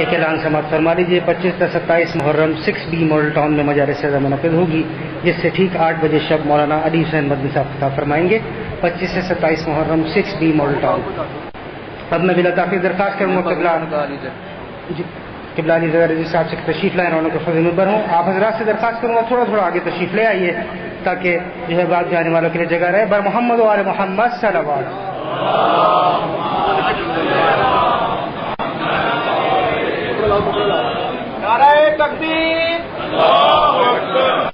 ایک اعلان سماعت فرما لیجیے۔ 25 سے 27 محرم 6B ماڈل ٹاؤن میں مجالس سزا منعقد ہوگی، جس سے ٹھیک 8 بجے شب مولانا علی حسین مدنی صاحب خطاب فرمائیں گے۔ 25 سے 27 محرم 6B ماڈل ٹاؤن۔ اب میں بلا تاخیر درخواست کروں گا قبلہ علی رضی صاحب سے تشریف لائیں، انہوں کے فضل مبر ہوں۔ آپ حضرات سے درخواست کروں گا تھوڑا تھوڑا آگے تشریف لے آئیے تاکہ جو ہے بعد جانے والوں کے لیے جگہ رہے۔ بر محمد و آل محمد صلوات۔ نعرہ تکبیر،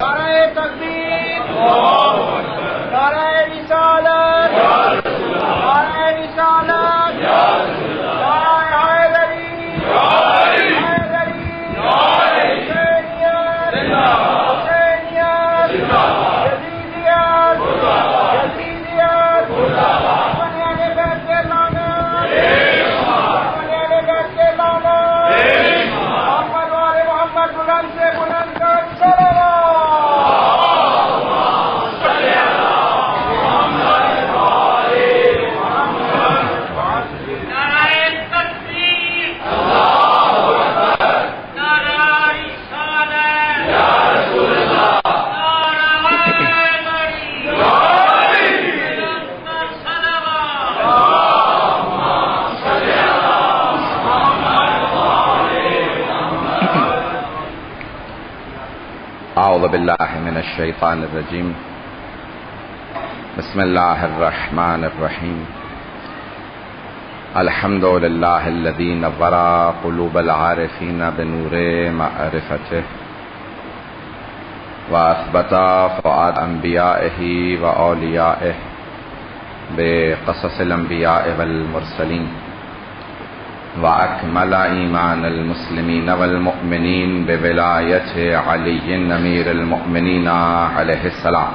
نعرہ تکبیر، نعرہ رسالت، نعرہ رسالت، نعرہ حیدری، حیدری، حسینیت، حسینیت، یزیدیت، یزیدیت، بنیاد بیت کے لانا، بنیاد بیت کے لانا، محمد والے محمد بلند سے بلند کر اعوذ باللہ من الشیطان الرجیم، بسم اللہ الرحمن الرحیم، الحمد للہ الذی نور قلوب العارفین بنور معرفتہ واثبت فؤاد انبیائہ واولیائہ بقصص الانبیاء والمرسلین وأكمل إيمان المسلمين والمؤمنين بولاية علي أمير المؤمنين عليه السلام.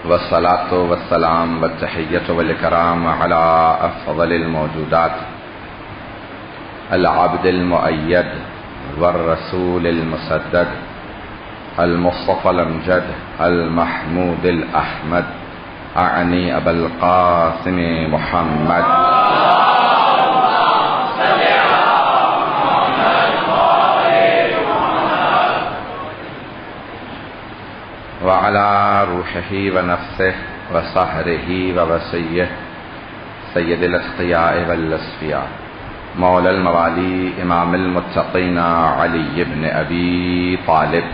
والصلاة والسلام والتحية والإكرام على أفضل الموجودات العبد المؤيد والرسول المسدد المصطفى الامجد المحمود الاحمد اعنی ابا القاسم محمد وعلى روحه ونفسه وصهره ووصيه سيد الاتقياء والاصفياء مولى الموالي امام المتقين علي بن ابي طالب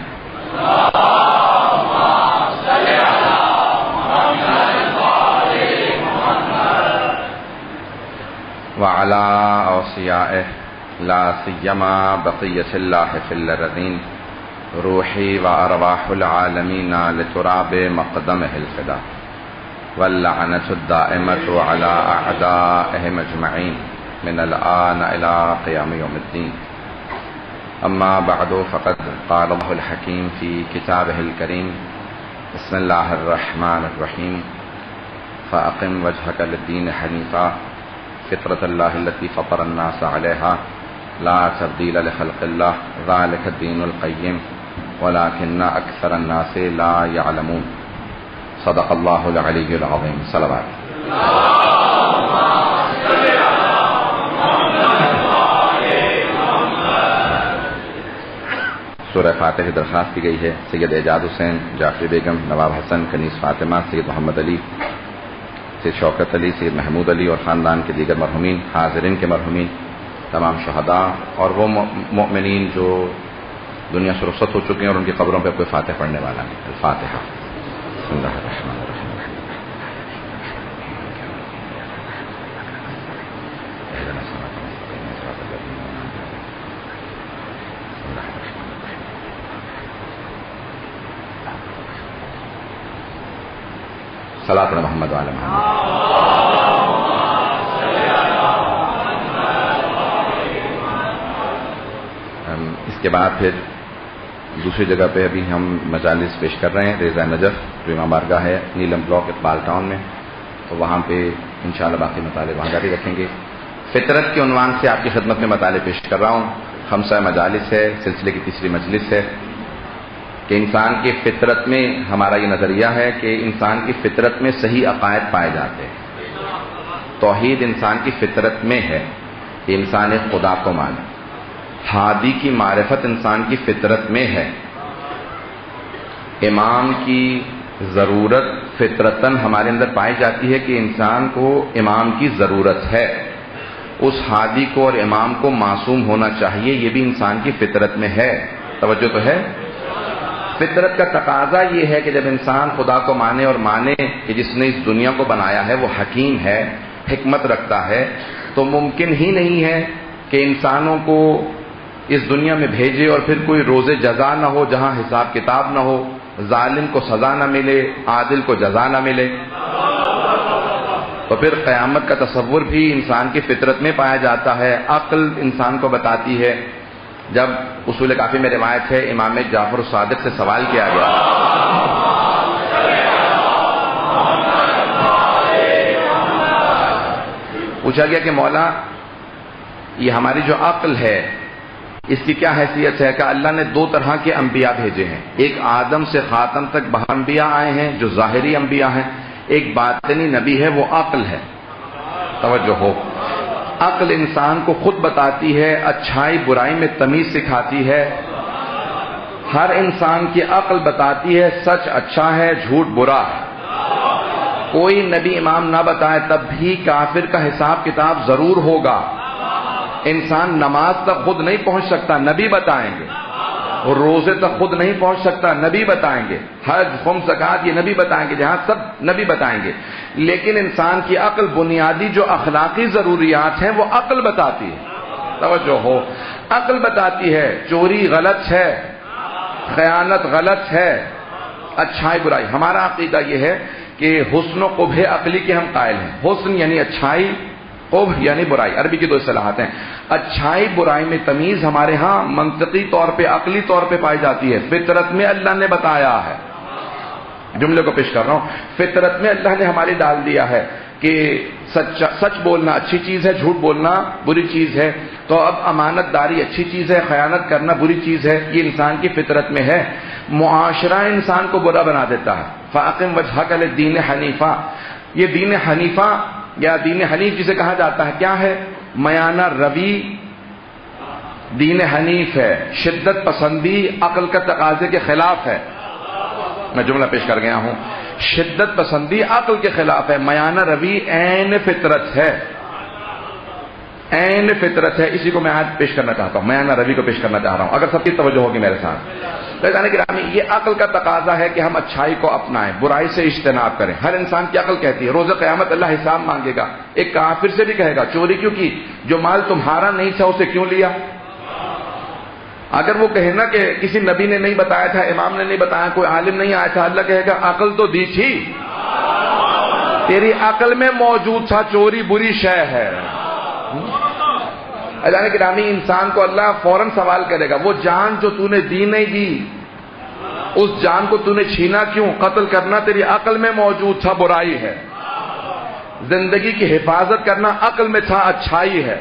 وعلى أوصيائه لا سيما بقية الله في الأرضين روحي وأرواح العالمين لتراب مقدمه الفدا واللعنة الدائمة على أعدائهم أجمعين من الآن إلى قيام يوم الدين. أما بعد فقد قال الله الحكيم في كتابه الكريم بسم الله الرحمن الرحيم فأقم وجهك للدين حنيفا فطرة الله التي فطر الناس عليها لا تبديل لخلق الله ذلك الدين القيم ولكن أكثر الناس لا يعلمون. صدق الله العلي العظيم. صلوات. سورہ فاتحہ کی درخواست کی گئی ہے سید اعجاز حسین، جعفری بیگم، نواب حسن، کنیز فاطمہ، سید محمد علی، سید شوکت علی، سید محمود علی اور خاندان کے دیگر مرحومین، حاضرین کے مرحومین، تمام شہداء اور وہ مؤمنین جو دنیا سے رخصت ہو چکے ہیں اور ان کی قبروں پہ کوئی فاتح پڑھنے والا نہیں. الفاتحہ. بسم اللہ الرحمن الرحیم. صلاۃ محمد وعلی محمد. اس کے بعد پھر دوسری جگہ پہ ابھی ہم مجالس پیش کر رہے ہیں، ریضہ نجف جو امام بارگاہ ہے نیلم بلاک اقبال ٹاؤن میں، تو وہاں پہ انشاءاللہ باقی مطالعے وہاں جاری رکھیں گے. فطرت کے عنوان سے آپ کی خدمت میں مطالعے پیش کر رہا ہوں. خمسہ مجالس ہے، سلسلے کی تیسری مجلس ہے. کہ انسان کی فطرت میں ہمارا یہ نظریہ ہے کہ انسان کی فطرت میں صحیح عقائد پائے جاتے ہیں. توحید انسان کی فطرت میں ہے کہ انسان ایک خدا کو مانے. ہادی کی معرفت انسان کی فطرت میں ہے. امام کی ضرورت فطرتاً ہمارے اندر پائی جاتی ہے کہ انسان کو امام کی ضرورت ہے. اس ہادی کو اور امام کو معصوم ہونا چاہیے، یہ بھی انسان کی فطرت میں ہے. توجہ تو ہے. فطرت کا تقاضا یہ ہے کہ جب انسان خدا کو مانے اور مانے کہ جس نے اس دنیا کو بنایا ہے وہ حکیم ہے، حکمت رکھتا ہے، تو ممکن ہی نہیں ہے کہ انسانوں کو اس دنیا میں بھیجے اور پھر کوئی روز جزا نہ ہو، جہاں حساب کتاب نہ ہو، ظالم کو سزا نہ ملے، عادل کو جزا نہ ملے. تو پھر قیامت کا تصور بھی انسان کی فطرت میں پایا جاتا ہے. عقل انسان کو بتاتی ہے. جب اصول کافی میں روایت ہے، امام جعفر الصادق سے سوال کیا گیا، پوچھا گیا کہ مولا یہ ہماری جو عقل ہے اس کی کیا حیثیت ہے؟ کہ اللہ نے دو طرح کے انبیاء بھیجے ہیں. ایک آدم سے خاتم تک انبیاء آئے ہیں جو ظاہری انبیاء ہیں، ایک باطنی نبی ہے وہ عقل ہے. توجہ ہو. عقل انسان کو خود بتاتی ہے، اچھائی برائی میں تمیز سکھاتی ہے. ہر انسان کی عقل بتاتی ہے سچ اچھا ہے، جھوٹ برا ہے. کوئی نبی امام نہ بتائے تب بھی کافر کا حساب کتاب ضرور ہوگا. انسان نماز تک خود نہیں پہنچ سکتا، نبی بتائیں گے. اور روزے تک خود نہیں پہنچ سکتا، نبی بتائیں گے. حج، خمس، زکات یہ نبی بتائیں گے، جہاں سب نبی بتائیں گے. لیکن انسان کی عقل بنیادی جو اخلاقی ضروریات ہیں وہ عقل بتاتی ہے. توجہ ہو. عقل بتاتی ہے چوری غلط ہے، خیانت غلط ہے، اچھائی برائی. ہمارا عقیدہ یہ ہے کہ حسن و قبح عقلی کے ہم قائل ہیں. حسن یعنی اچھائی، قبح یعنی برائی. عربی کی دو اصطلاحات ہیں. اچھائی برائی میں تمیز ہمارے ہاں منطقی طور پہ، عقلی طور پہ پائی جاتی ہے. فطرت میں اللہ نے بتایا ہے. جملے کو پیش کر رہا ہوں. فطرت میں اللہ نے ہماری ڈال دیا ہے کہ سچ بولنا اچھی چیز ہے، جھوٹ بولنا بری چیز ہے. تو اب امانت داری اچھی چیز ہے، خیانت کرنا بری چیز ہے. یہ انسان کی فطرت میں ہے. معاشرہ انسان کو برا بنا دیتا ہے. فاقم وجہک للدین حنیفہ. یہ دین حنیفہ یا دین حنیف جسے کہا جاتا ہے کیا ہے؟ میانہ روی دین حنیف ہے. شدت پسندی عقل کا تقاضے کے خلاف ہے. میں جملہ پیش کر گیا ہوں. شدت پسندی عقل کے خلاف ہے. میانہ روی عین فطرت ہے. عین فطرت ہے. اسی کو میں آج پیش کرنا چاہتا ہوں. میانہ روی کو پیش کرنا چاہ رہا ہوں اگر سب کی توجہ ہوگی میرے ساتھ. گرامی یہ عقل کا تقاضا ہے کہ ہم اچھائی کو اپنائیں، برائی سے اجتناب کریں. ہر انسان کی عقل کہتی ہے روز قیامت اللہ حساب مانگے گا. ایک کافر سے بھی کہے گا چوری کیوں کی؟ جو مال تمہارا نہیں تھا اسے کیوں لیا؟ اگر وہ کہے نا کہ کسی نبی نے نہیں بتایا تھا، امام نے نہیں بتایا، کوئی عالم نہیں آیا تھا، اللہ کہے گا عقل تو دی تھی، تیری عقل میں موجود تھا چوری بری شے ہے. اللہ گرامی انسان کو اللہ فوراً سوال کرے گا وہ جان جو تو نے دی نہیں دی، اس جان کو تو نے چھینا کیوں؟ قتل کرنا تیری عقل میں موجود تھا، برائی ہے. زندگی کی حفاظت کرنا عقل میں تھا، اچھائی ہے.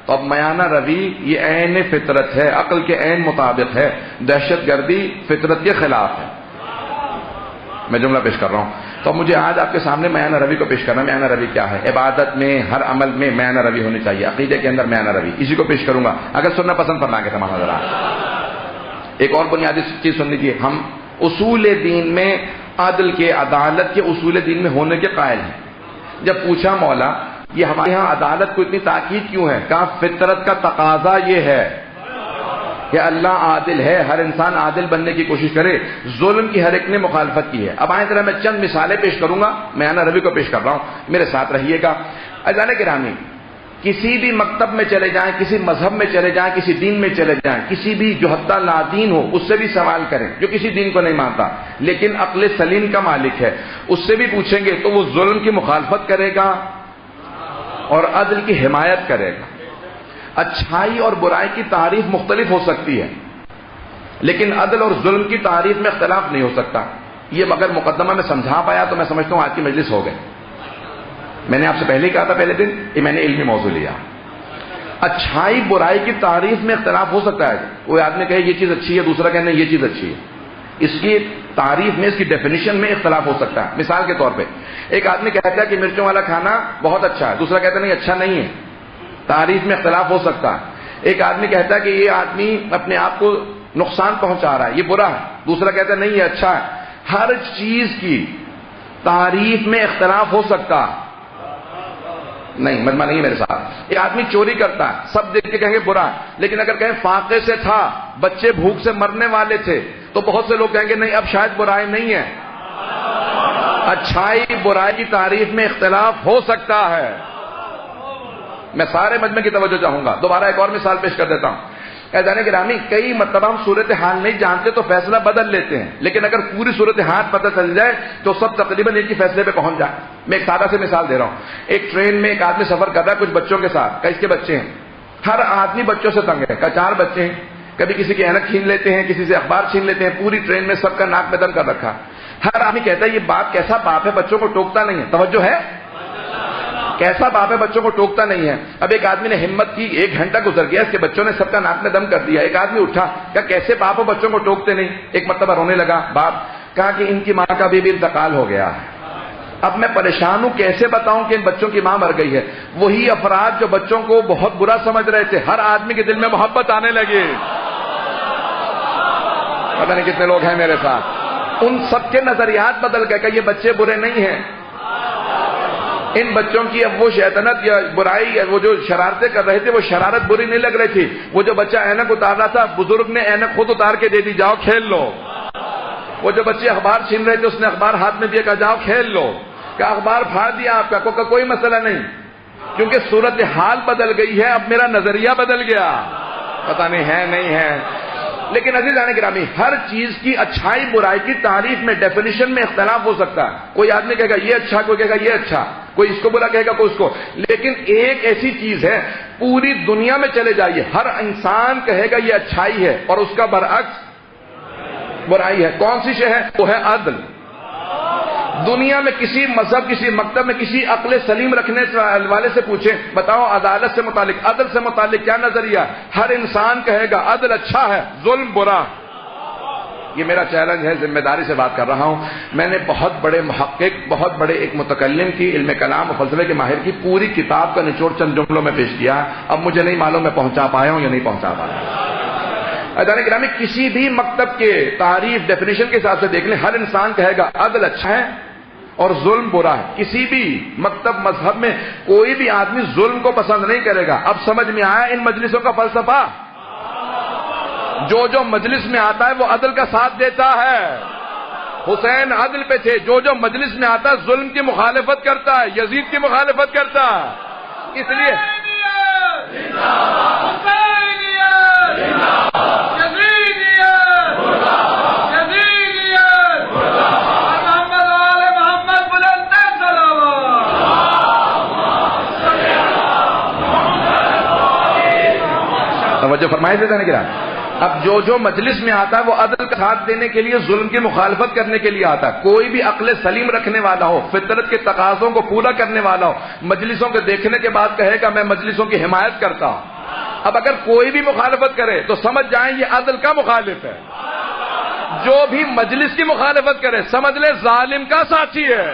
تو اب میانہ روی یہ عین فطرت ہے، عقل کے عین مطابق ہے. دہشت گردی فطرت کے خلاف ہے. میں جملہ پیش کر رہا ہوں. تو مجھے آج آپ کے سامنے میانہ روی کو پیش کرنا. میانہ روی کیا ہے؟ عبادت میں، ہر عمل میں میانہ روی ہونی چاہیے. عقیدے کے اندر میانہ روی، اسی کو پیش کروں گا. اگر سننا پسند فرمائیں گے تمام حضرات. ایک اور بنیادی چیز سن لیجیے. ہم اصول دین میں عدل کے، عدالت کے اصول دین میں ہونے کے قائل ہیں. جب پوچھا مولا یہ ہمارے ہاں عدالت کو اتنی تاکید کیوں ہے؟ کہا فطرت کا تقاضا یہ ہے کہ اللہ عادل ہے، ہر انسان عادل بننے کی کوشش کرے. ظلم کی ہر ایک نے مخالفت کی ہے. اب آئیں ذرا میں چند مثالیں پیش کروں گا. میانہ روی کو پیش کر رہا ہوں، میرے ساتھ رہیے گا. عزیزان گرامی کسی بھی مکتب میں چلے جائیں، کسی مذہب میں چلے جائیں، کسی دین میں چلے جائیں، کسی بھی جو حتی نادین ہو اس سے بھی سوال کریں جو کسی دین کو نہیں مانتا لیکن عقل سلیم کا مالک ہے. اس سے بھی پوچھیں گے تو وہ ظلم کی مخالفت کرے گا اور عدل کی حمایت کرے گا. اچھائی اور برائی کی تعریف مختلف ہو سکتی ہے لیکن عدل اور ظلم کی تعریف میں اختلاف نہیں ہو سکتا. یہ اگر مقدمہ میں سمجھا پایا تو میں سمجھتا ہوں آج کی مجلس ہو گئی. میں نے آپ سے پہلے ہی کہا تھا پہلے دن کہ میں نے علمی موضوع لیا. اچھائی برائی کی تعریف میں اختلاف ہو سکتا ہے. کوئی آدمی کہے یہ چیز اچھی ہے، دوسرا کہنا یہ چیز اچھی ہے. اس کی تعریف میں، اس کی ڈیفینیشن میں اختلاف ہو سکتا ہے. مثال کے طور پہ ایک آدمی کہتا ہے کہ مرچوں والا کھانا بہت اچھا ہے، دوسرا کہتا ہے نہیں اچھا نہیں ہے. تعریف میں اختلاف ہو سکتا ہے. ایک آدمی کہتا ہے کہ یہ آدمی اپنے آپ کو نقصان پہنچا رہا ہے، یہ برا ہے، دوسرا کہتا ہے نہیں یہ اچھا ہے. ہر چیز کی تعریف میں اختلاف ہو سکتا ہے. نہیں مجمع نہیں ہے میرے ساتھ. ایک آدمی چوری کرتا ہے، سب دیکھ کے کہیں گے برا ہے، لیکن اگر کہیں فاقے سے تھا، بچے بھوک سے مرنے والے تھے، تو بہت سے لوگ کہیں گے نہیں اب شاید برائی نہیں ہے. اچھائی برائی کی تعریف میں اختلاف ہو سکتا ہے. میں سارے مجمع کی توجہ چاہوں گا. دوبارہ ایک اور مثال پیش کر دیتا ہوں. عزیزان گرامی، کئی مرتبہ ہم صورتحال نہیں جانتے تو فیصلہ بدل لیتے ہیں، لیکن اگر پوری صورتحال پتہ چل جائے تو سب تقریباً ایک ہی فیصلے پہ پہنچ جائے. میں ایک سادہ سے مثال دے رہا ہوں. ایک ٹرین میں ایک آدمی سفر کر رہا ہے کچھ بچوں کے ساتھ. کئی اس کے بچے ہیں، ہر آدمی بچوں سے تنگ ہے. کا 4 بچے ہیں، کبھی کسی کی اینک چھین لیتے ہیں، کسی سے اخبار چھین لیتے ہیں. پوری ٹرین میں سب کا ناک میں دم کر رکھا. ہر آدمی کہتا ہے یہ باپ کیسا باپ ہے، بچوں کو ٹوکتا نہیں ہے. توجہ ہے؟ کیسا باپ ہے، بچوں کو ٹوکتا نہیں ہے. اب ایک آدمی نے ہمت کی، 1 گھنٹہ گزر گیا، اس کے بچوں نے سب کا ناک میں دم کر دیا. ایک آدمی اٹھا، کہا کیسے باپ ہو، بچوں کو ٹوکتے نہیں. ایک مرتبہ رونے لگا باپ، کہا کہ ان کی ماں کا بھی انتقال ہو گیا ہے. اب میں پریشان ہوں، کیسے بتاؤں کہ ان بچوں کی ماں مر گئی ہے. وہی افراد جو بچوں کو بہت برا سمجھ رہے تھے، ہر آدمی کے دل میں محبت آنے لگی. پتہ نہیں کتنے لوگ ہیں میرے ساتھ. ان سب کے نظریات بدل گئے کہ یہ بچے برے نہیں ہیں. ان بچوں کی اب وہ شیطنت یا برائی یا وہ جو شرارتیں کر رہے تھے وہ شرارت بری نہیں لگ رہی تھی. وہ جو بچہ اینک اتار رہا تھا، بزرگ نے اینک خود اتار کے دے دی، جاؤ کھیل لو. وہ جو بچے اخبار چھین رہے تھے، اس نے اخبار ہاتھ میں دیا، کہا جاؤ کھیل لو. کہا اخبار پھاڑ دیا آپ کا، کوئی مسئلہ نہیں، کیونکہ صورتحال بدل گئی ہے، اب میرا نظریہ بدل گیا. پتہ نہیں ہے نہیں ہے. لیکن عزیزان گرامی، ہر چیز کی اچھائی برائی کی تعریف میں، ڈیفینیشن میں اختلاف ہو سکتا ہے. کوئی آدمی کہے گا یہ اچھا، کوئی کہے گا یہ اچھا، کوئی اس کو برا کہے گا، کوئی اس کو. لیکن ایک ایسی چیز ہے، پوری دنیا میں چلے جائیے، ہر انسان کہے گا یہ اچھائی ہے اور اس کا برعکس برائی ہے. کون سی شے ہے؟ وہ ہے عدل. دنیا میں کسی مذہب، کسی مکتب میں کسی عقل سلیم رکھنے والے سے پوچھیں، بتاؤ عدالت سے متعلق، عدل سے متعلق کیا نظریہ؟ ہر انسان کہے گا عدل اچھا ہے، ظلم برا. یہ میرا چیلنج ہے، ذمہ داری سے بات کر رہا ہوں. میں نے بہت بڑے محقق، بہت بڑے ایک متکلم کی، علم کلام اور فلسفے کے ماہر کی پوری کتاب کا نچوڑ چند جملوں میں پیش کیا. اب مجھے نہیں معلوم میں پہنچا پایا ہوں یا نہیں پہنچا پایا. عزیزان گرامی، کسی بھی مکتب کے تعریف ڈیفینیشن کے حساب سے دیکھ لیں، ہر انسان کہے گا عدل اچھا ہے اور ظلم برا ہے. کسی بھی مکتب مذہب میں کوئی بھی آدمی ظلم کو پسند نہیں کرے گا. اب سمجھ میں آیا ان مجلسوں کا فلسفہ؟ جو مجلس میں آتا ہے وہ عدل کا ساتھ دیتا ہے. حسین عدل پہ تھے. جو مجلس میں آتا ہے ظلم کی مخالفت کرتا ہے، یزید کی مخالفت کرتا ہے. اس لیے توجہ فرمائے تھے نا گرا. اب جو مجلس میں آتا ہے وہ عدل کا ساتھ دینے کے لیے، ظلم کی مخالفت کرنے کے لیے آتا ہے. کوئی بھی عقل سلیم رکھنے والا ہو، فطرت کے تقاضوں کو پورا کرنے والا ہو، مجلسوں کے دیکھنے کے بعد کہے گا میں مجلسوں کی حمایت کرتا ہوں. اب اگر کوئی بھی مخالفت کرے تو سمجھ جائیں یہ عدل کا مخالف ہے. جو بھی مجلس کی مخالفت کرے سمجھ لے ظالم کا ساتھی ہے.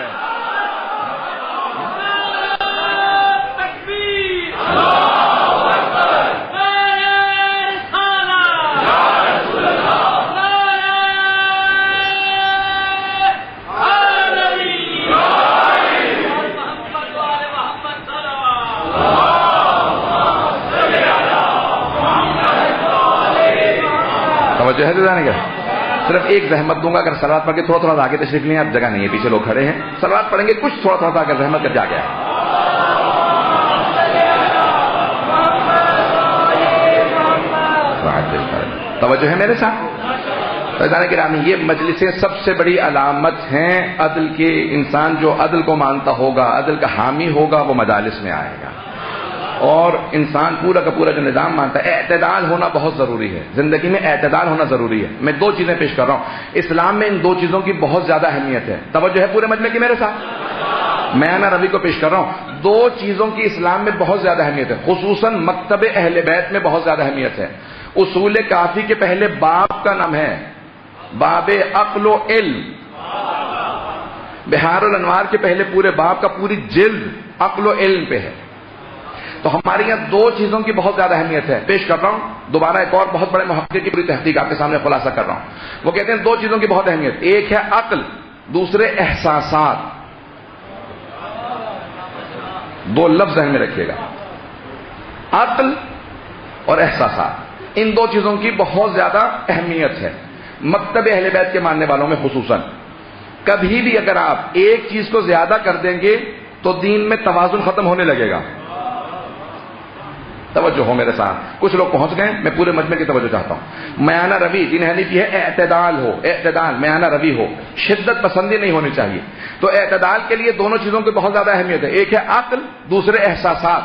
توجہ ہے جانے کا. صرف ایک زحمت دوں گا، اگر صلوات پڑھ کے تھوڑا آگے تشریف لیں، آپ جگہ نہیں ہے، پیچھے لوگ کھڑے ہیں، صلوات پڑھیں گے کچھ تھوڑا اگر زحمت کر جا گیا. توجہ ہے میرے ساتھ. عزیزان گرامی، یہ مجلسیں سب سے بڑی علامت ہیں عدل کے. انسان جو عدل کو مانتا ہوگا، عدل کا حامی ہوگا، وہ مجالس میں آئے گا. اور انسان پورا کا پورا جو نظام مانتا ہے، اعتدال ہونا بہت ضروری ہے. زندگی میں اعتدال ہونا ضروری ہے. میں 2 چیزیں پیش کر رہا ہوں. اسلام میں ان 2 چیزوں کی بہت زیادہ اہمیت ہے. توجہ ہے پورے مجمع کی میرے ساتھ. میں روی کو پیش کر رہا ہوں. 2 چیزوں کی اسلام میں بہت زیادہ اہمیت ہے، خصوصاً مکتب اہل بیت میں بہت زیادہ اہمیت ہے. اصول کافی کے پہلے باب کا نام ہے باب عقل و علم. بہار الانوار کے پہلے پورے باب کا پوری جلد عقل و علم پہ ہے. تو ہمارے یہاں دو چیزوں کی بہت زیادہ اہمیت ہے. پیش کر رہا ہوں دوبارہ ایک اور بہت بڑے محقق کی پوری تحقیق آپ کے سامنے خلاصہ کر رہا ہوں. وہ کہتے ہیں دو چیزوں کی بہت اہمیت. ایک ہے عقل, دوسرے احساسات. دو لفظ ذہن میں رکھیے گا, عقل اور احساسات. ان دو چیزوں کی بہت زیادہ اہمیت ہے مکتب اہل بیت کے ماننے والوں میں خصوصاً. کبھی بھی اگر آپ ایک چیز کو زیادہ کر دیں گے تو دین میں توازن ختم ہونے لگے گا. توجہ ہو میرے ساتھ, کچھ لوگ پہنچ گئے, میں پورے مجمع کی توجہ چاہتا ہوں. میانہ روی دین حنیفی ہے اعتدال ہو, اعتدال میانہ روی ہو, شدت پسندی نہیں ہونی چاہیے. تو اعتدال کے لیے دونوں چیزوں کی بہت زیادہ اہمیت ہے. ایک ہے عقل, دوسرے احساسات.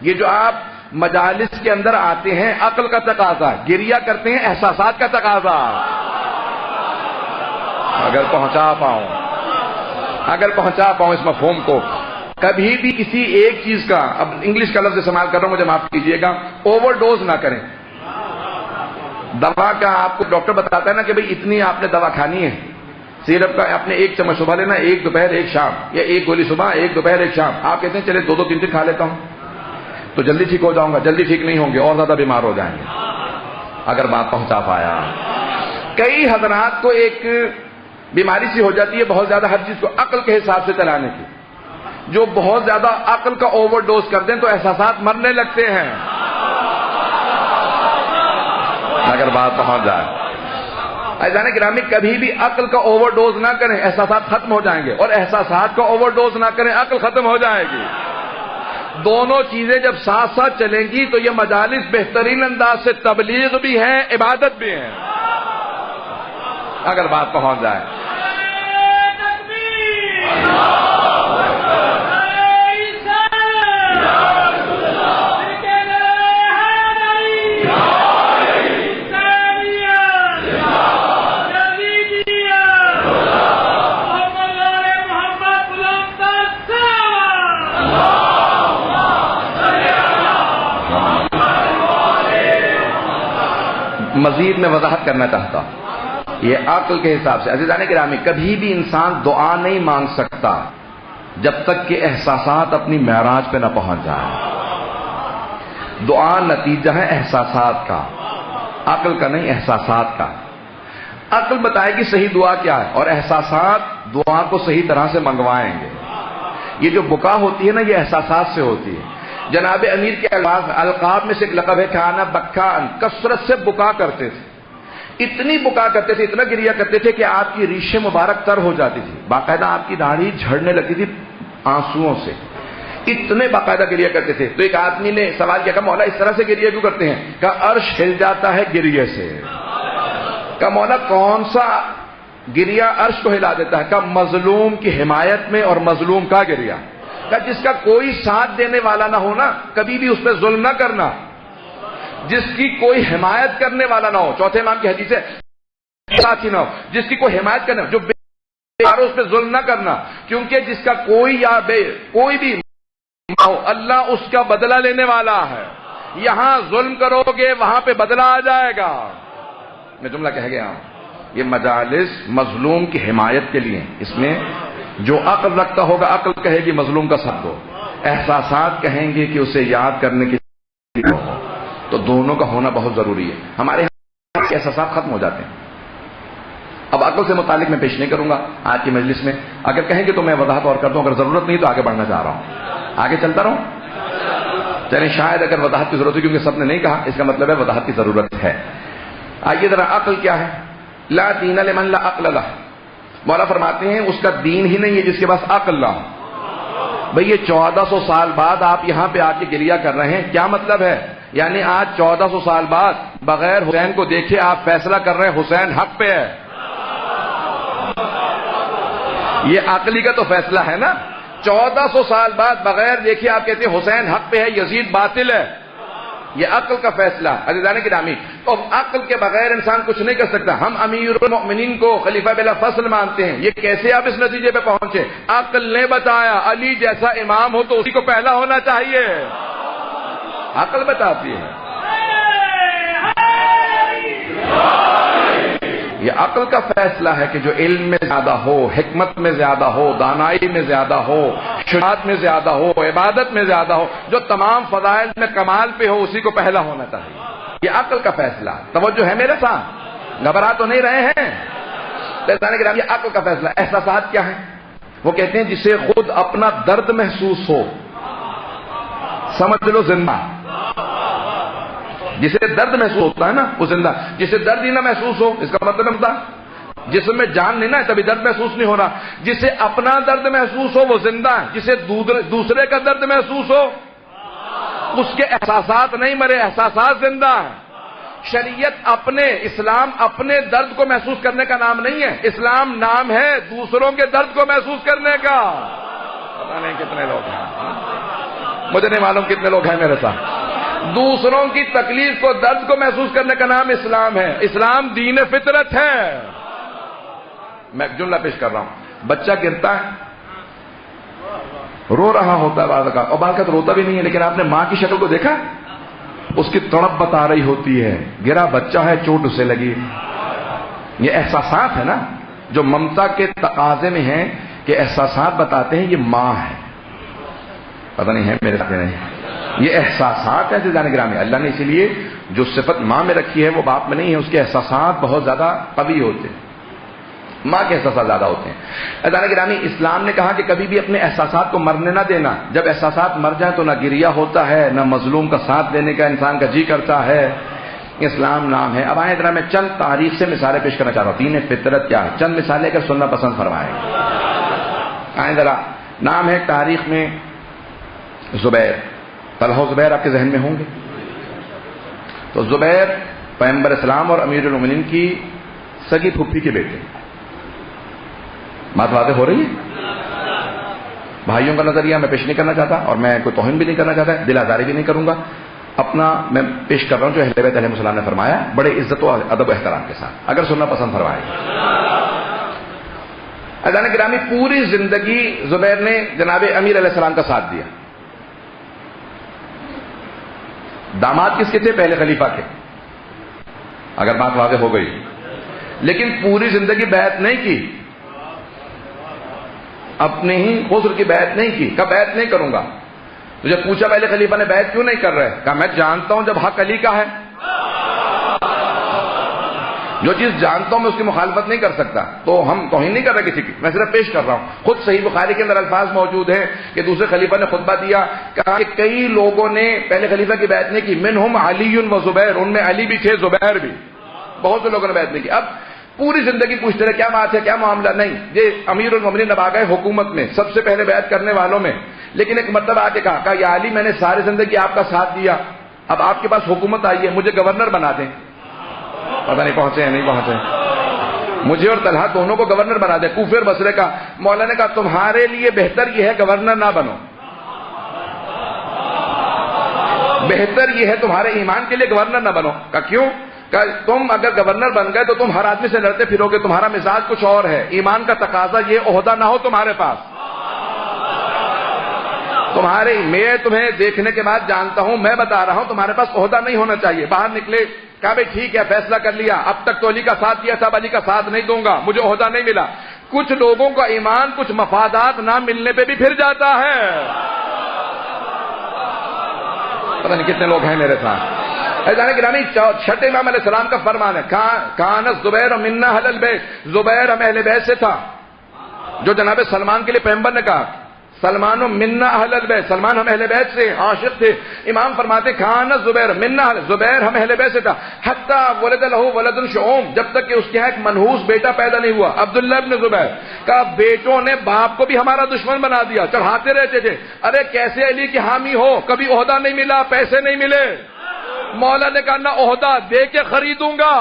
یہ جو آپ مجالس کے اندر آتے ہیں عقل کا تقاضا, گریہ کرتے ہیں احساسات کا تقاضا. اگر پہنچا پاؤں اس مفہوم کو, کبھی بھی کسی ایک چیز کا, اب انگلش کا لفظ استعمال کر رہا ہوں مجھے معاف کیجیے گا, اوور ڈوز نہ کریں. دوا کا آپ کو ڈاکٹر بتاتا ہے نا کہ بھئی اتنی آپ نے دوا کھانی ہے, سیرپ کا آپ نے 1 چمچ صبح لینا, 1 دوپہر 1 شام, یا 1 گولی صبح 1 دوپہر 1 شام. آپ کہتے ہیں چلے 2 3 کھا لیتا ہوں تو جلدی ٹھیک ہو جاؤں گا. جلدی ٹھیک نہیں ہوں گے, اور زیادہ بیمار ہو جائیں گے. اگر بات پہنچا پایا. کئی حضرات کو ایک بیماری سی ہو جاتی ہے بہت زیادہ ہر چیز کو عقل کے حساب سے چلانے کی. جو بہت زیادہ عقل کا اوور ڈوز کر دیں تو احساسات مرنے لگتے ہیں. اگر بات پہنچ جائے. عزیزان گرامی, کبھی بھی عقل کا اوور ڈوز نہ کریں, احساسات ختم ہو جائیں گے, اور احساسات کا اوور ڈوز نہ کریں, عقل ختم ہو جائے گی. دونوں چیزیں جب ساتھ ساتھ چلیں گی تو یہ مجالس بہترین انداز سے تبلیغ بھی ہے, عبادت بھی ہے. اگر بات پہنچ جائے. مزید میں وضاحت کرنا چاہتا ہوں. یہ عقل کے حساب سے عزیزان گرامی, کبھی بھی انسان دعا نہیں مانگ سکتا جب تک کہ احساسات اپنی معراج پہ نہ پہنچ جائیں. دعا نتیجہ ہے احساسات کا, عقل کا نہیں, احساسات کا. عقل بتائے گی صحیح دعا کیا ہے, اور احساسات دعا کو صحیح طرح سے منگوائیں گے. یہ جو بکا ہوتی ہے نا, یہ احساسات سے ہوتی ہے. جناب امیر کے القاب میں سے ایک لقب ہے کھانا بکان, کثرت سے بکا کرتے تھے. اتنی بکا کرتے تھے, اتنا گریہ کرتے تھے کہ آپ کی ریشیں مبارک تر ہو جاتی تھی, باقاعدہ آپ کی داڑھی جھڑنے لگتی تھی آنسوؤں سے. اتنے باقاعدہ گریہ کرتے تھے. تو ایک آدمی نے سوال کیا کہ مولا اس طرح سے گریہ کیوں کرتے ہیں؟ کہا عرش ہل جاتا ہے گریہ سے. کہا مولا کون سا گریہ عرش کو ہلا دیتا ہے؟ کہا مظلوم کی حمایت میں اور مظلوم کا گریہ. کہا جس کا کوئی ساتھ دینے والا نہ ہونا, کبھی بھی اس پہ ظلم نہ کرنا. جس کی کوئی حمایت کرنے والا نہ ہو, چوتھے امام کی حدیث ہے, ساتھی نہ ہو, جس کی کوئی حمایت کرنا, جو اس پہ ظلم نہ کرنا. کیونکہ جس کا کوئی یا کوئی بھی ہو, اللہ اس کا بدلہ لینے والا ہے. یہاں ظلم کرو گے وہاں پہ بدلہ آ جائے گا. میں جملہ کہہ گیا ہوں. یہ مجالس مظلوم کی حمایت کے لیے, اس میں جو عقل رکھتا ہوگا عقل کہے گی مظلوم کا ساتھ دو, احساسات کہیں گے کہ اسے یاد کرنے کی. تو دونوں کا ہونا بہت ضروری ہے. ہمارے یہاں کے احساسات ختم ہو جاتے ہیں. اب عقل سے متعلق میں پیش نہیں کروں گا آج کی مجلس میں. اگر کہیں گے تو میں وضاحت اور کر دوں, اگر ضرورت نہیں تو آگے بڑھنا چاہ رہا ہوں. آگے چلتا رہوں. چلیں شاید اگر وضاحت کی ضرورت ہے, کیونکہ سب نے نہیں کہا, اس کا مطلب ہے وضاحت کی ضرورت ہے. آئیے ذرا, عقل کیا ہے؟ لا دین لمن لا عقل لہ. مولا فرماتے ہیں اس کا دین ہی نہیں ہے جس کے پاس عقل نہ ہو. بھئی یہ 1400 سال بعد آپ یہاں پہ آ کے گریہ کر رہے ہیں, کیا مطلب ہے؟ یعنی آج 1400 سال بعد بغیر حسین کو دیکھے آپ فیصلہ کر رہے ہیں حسین حق پہ ہے. یہ عقلی کا تو فیصلہ ہے نا. 1400 سال بعد بغیر دیکھے آپ کہتے ہیں حسین حق پہ ہے, یزید باطل ہے. یہ عقل کا فیصلہ. عزیزان گرامی, تو عقل کے بغیر انسان کچھ نہیں کر سکتا. ہم امیر المؤمنین کو خلیفہ بلا فصل مانتے ہیں, یہ کیسے آپ اس نتیجے پہ پہنچے؟ عقل نے بتایا علی جیسا امام ہو تو اسی کو پہلا ہونا چاہیے. عقل بتاتی ہے. یہ عقل کا فیصلہ ہے کہ جو علم میں زیادہ ہو، حکمت میں زیادہ ہو، دانائی میں زیادہ ہو، شجاعت میں زیادہ ہو، عبادت میں زیادہ ہو، جو تمام فضائل میں کمال پہ ہو، اسی کو پہلا ہونا چاہیے. یہ عقل کا فیصلہ. توجہ ہے میرے ساتھ؟ گھبرا تو نہیں رہے ہیں؟ یہ عقل کا فیصلہ. احساسات کیا ہے؟ وہ کہتے ہیں جسے خود اپنا درد محسوس ہو، سمجھ لو زندہ. جسے درد محسوس ہوتا ہے نا وہ زندہ. جسے درد ہی نہ محسوس ہو، اس کا مطلب ہوتا جسم میں جان نہیں نا تبھی درد محسوس نہیں ہو رہا. جسے اپنا درد محسوس ہو وہ زندہ ہے. جسے دوسرے کا درد محسوس ہو اس کے احساسات نہیں مرے، احساسات زندہ ہیں. شریعت اسلام اپنے درد کو محسوس کرنے کا نام نہیں ہے. اسلام نام ہے دوسروں کے درد کو محسوس کرنے کا. پتہ نہیں کتنے لوگ ہیں، مجھے نہیں معلوم کتنے لوگ ہیں میرے ساتھ. دوسروں کی تکلیف کو، درد کو محسوس کرنے کا نام اسلام ہے. اسلام دین فطرت ہے. میں ایک جملہ پیش کر رہا ہوں. بچہ گرتا ہے، رو رہا ہوتا ہے بعض کا، اور بعض کا تو روتا بھی نہیں ہے، لیکن آپ نے ماں کی شکل کو دیکھا؟ اس کی تڑپ بتا رہی ہوتی ہے. گرا بچہ ہے، چوٹ اسے لگی. یہ احساسات ہے نا جو ممتا کے تقاضے میں ہیں کہ احساسات بتاتے ہیں یہ ماں ہے. پتہ نہیں ہے میرے ساتھ نہیں. یہ احساسات ہیں عزیزان گرامی. اللہ نے اسی لیے جو صفت ماں میں رکھی ہے وہ باپ میں نہیں ہے. اس کے احساسات بہت زیادہ قوی ہوتے ہیں، ماں کے احساسات زیادہ ہوتے ہیں. عزیزان گرامی اسلام نے کہا کہ کبھی بھی اپنے احساسات کو مرنے نہ دینا. جب احساسات مر جائیں تو نہ گریہ ہوتا ہے، نہ مظلوم کا ساتھ دینے کا انسان کا جی کرتا ہے. اسلام نام ہے. اب آئیں ذرا میں چند تاریخ سے مثالیں پیش کرنا چاہ رہا ہوں. دین فطرت کیا ہے، چند مثالیں اگر سننا پسند فرمائیں. آئیں ذرا. نام ہے تاریخ میں زبیر. طلحہ زبیر آپ کے ذہن میں ہوں گے. تو زبیر پیغمبر اسلام اور امیر المومنین کی سگی پھپھی کے بیٹے. بات واضح ہو رہی ہے؟ بھائیوں کا نظریہ میں پیش نہیں کرنا چاہتا، اور میں کوئی توہین بھی نہیں کرنا چاہتا، دل آزاری بھی نہیں کروں گا. اپنا میں پیش کر رہا ہوں جو اہل بیت علیہ السلام نے فرمایا بڑے عزت و ادب و احترام کے ساتھ. اگر سننا پسند فرمائے. عزیزان گرامی پوری زندگی زبیر نے جناب امیر علیہ السلام کا ساتھ دیا. داماد کس کے تھے؟ پہلے خلیفہ کے، اگر بات واضح ہو گئی. لیکن پوری زندگی بیعت نہیں کی، اپنے ہی خسر کی بیعت نہیں کی. کب بیعت نہیں کروں گا؟ تو جب پوچھا پہلے خلیفہ نے بیعت کیوں نہیں کر رہے، کہا میں جانتا ہوں جب حق علی کا ہے، جو چیز جانتا ہوں میں اس کی مخالفت نہیں کر سکتا. تو ہم توہین نہیں کر رہے کسی کی، میں صرف پیش کر رہا ہوں. خود صحیح بخاری کے اندر الفاظ موجود ہیں کہ دوسرے خلیفہ نے خطبہ دیا، کہا کہ کئی لوگوں نے پہلے خلیفہ کی بیعت نہیں کی. منہم علی و زبیر، ان میں علی بھی تھے، زبیر بھی. بہت سے لوگوں نے بیعت نہیں کی. اب پوری زندگی پوچھتے رہے کیا بات ہے، کیا معاملہ. نہیں، یہ امیر المومنین اب آ گئے حکومت میں، سب سے پہلے بیعت کرنے والوں میں. لیکن ایک مرتبہ آ کے کہا یا علی میں نے ساری زندگی آپ کا ساتھ دیا، اب آپ کے پاس حکومت آئی ہے، مجھے گورنر بنا دیں. پتہ نہیں پہنچے ہیں نہیں پہنچے. مجھے اور طلحہ دونوں کو گورنر بنا دیں، کوفے اور بصرے کا. مولا نے کہا تمہارے لیے بہتر یہ ہے گورنر نہ بنو، بہتر یہ ہے تمہارے ایمان کے لیے گورنر نہ بنو. کہا کیوں؟ کہ تم اگر گورنر بن گئے تو تم ہر آدمی سے لڑتے پھرو گے، تمہارا مزاج کچھ اور ہے. ایمان کا تقاضا یہ عہدہ نہ ہو تمہارے پاس. میں تمہیں دیکھنے کے بعد جانتا ہوں، میں بتا رہا ہوں تمہارے پاس عہدہ نہیں ہونا چاہیے. باہر نکلے، کہا بھائی ٹھیک ہے فیصلہ کر لیا، اب تک تو علی کا ساتھ دیا تھا، علی کا ساتھ نہیں دوں گا، مجھے عہدہ نہیں ملا. کچھ لوگوں کا ایمان کچھ مفادات نہ ملنے پہ بھی پھر جاتا ہے. پتہ نہیں کتنے لوگ ہیں میرے ساتھ. عزیزان گرامی چھٹے امام علیہ السلام کا فرمان ہے، کان الزبیر منا اہل البیت، زبیر ہم اہل بیت سے تھا. جو جناب سلمان کے لیے پیغمبر نے کہا سلمان منا اہل البیت، سلمان ہم اہل بیت سے عاشق تھے. امام فرماتے کان الزبیر منا، زبیر ہم اہل بیت سے تھا. حتی ولد له ولد شؤم، جب تک کہ اس کے یہاں ایک منحوس بیٹا پیدا نہیں ہوا، عبداللہ ابن زبیر. کا بیٹوں نے باپ کو بھی ہمارا دشمن بنا دیا، چڑھاتے رہتے تھے ارے کیسے علی کی حامی ہو، کبھی عہدہ نہیں ملا، پیسے نہیں ملے. مولا نے کہا نہ عہدہ دے کے خریدوں گا،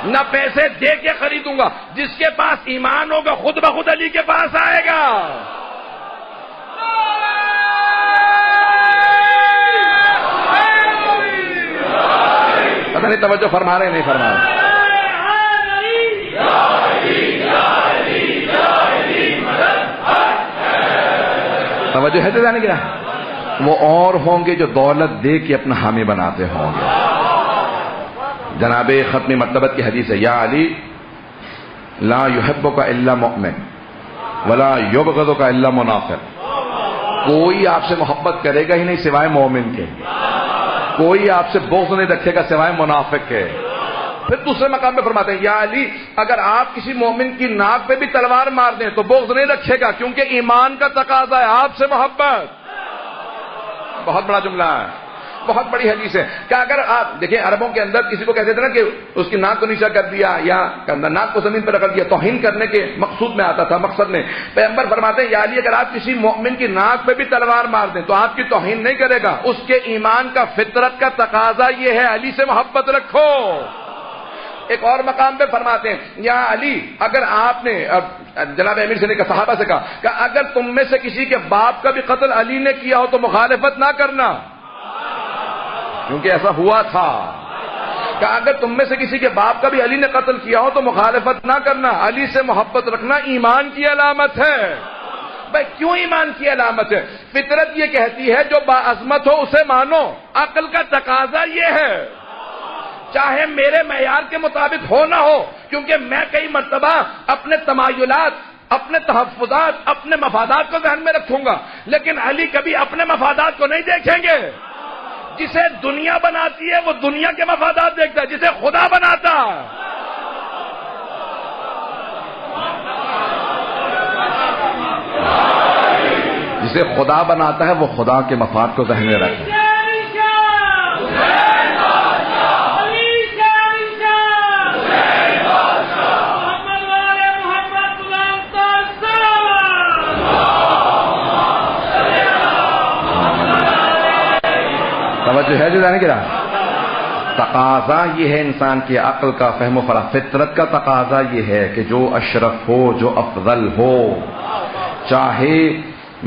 نہ پیسے دے کے خریدوں گا. جس کے پاس ایمان ہوگا خود بخود علی کے پاس آئے گا. پتہ نہیں توجہ فرما رہے نہیں فرما رہے. توجہ ہے تو جانے گیا. وہ اور ہوں گے جو دولت دے کے اپنا حامی بناتے ہوں گے. جناب ختم مرتبت کی حدیث ہے، یا علی لا یحبک الا مؤمن ولا یبغضک الا منافق، کوئی آپ سے محبت کرے گا ہی نہیں سوائے مومن کے، کوئی آپ سے بغض نہیں رکھے گا سوائے منافق کے۔ پھر دوسرے مقام پہ فرماتے ہیں، یا علی اگر آپ کسی مومن کی ناک پہ بھی تلوار مار دیں تو بغض نہیں رکھے گا، کیونکہ ایمان کا تقاضا ہے آپ سے محبت۔ بہت بڑا جملہ ہے، بہت بڑی حدیث ہے کہ اگر آپ دیکھیں عربوں کے اندر کسی کو کہتے تھے نا کہ اس کی ناک کو نیچا کر دیا یا ناک کو زمین پر رکھ دیا، توہین کرنے کے مقصود میں آتا تھا، مقصد میں۔ پیغمبر فرماتے ہیں، یا علی اگر آپ کسی مومن کی ناک پہ بھی تلوار مار دیں تو آپ کی توہین نہیں کرے گا، اس کے ایمان کا فطرت کا تقاضا یہ ہے علی سے محبت رکھو۔ ایک اور مقام پہ فرماتے ہیں، یا علی اگر آپ نے جناب امیر سے نے کہا، صحابہ سے کہا کہ اگر تم میں سے کسی کے باپ کا بھی قتل علی نے کیا ہو تو مخالفت نہ کرنا، کیونکہ ایسا ہوا تھا کہ اگر تم میں سے کسی کے باپ کا بھی علی نے قتل کیا ہو تو مخالفت نہ کرنا، علی سے محبت رکھنا ایمان کی علامت ہے۔ بھائی کیوں ایمان کی علامت ہے؟ فطرت یہ کہتی ہے جو باعظمت ہو اسے مانو، عقل کا تقاضا یہ ہے چاہے میرے معیار کے مطابق ہو نہ ہو، کیونکہ میں کئی مرتبہ اپنے تمایلات، اپنے تحفظات، اپنے مفادات کو ذہن میں رکھوں گا، لیکن علی کبھی اپنے مفادات کو نہیں دیکھیں گے۔ جسے دنیا بناتی ہے وہ دنیا کے مفادات دیکھتا ہے، جسے خدا بناتا جسے خدا بناتا ہے وہ خدا کے مفاد کو ذہن میں رکھتا ہے۔ توجہ ہے جو جانے کی راہ؟ تقاضا یہ ہے انسان کی عقل کا، فہم و فراغ، فطرت کا تقاضا یہ ہے کہ جو اشرف ہو، جو افضل ہو، چاہے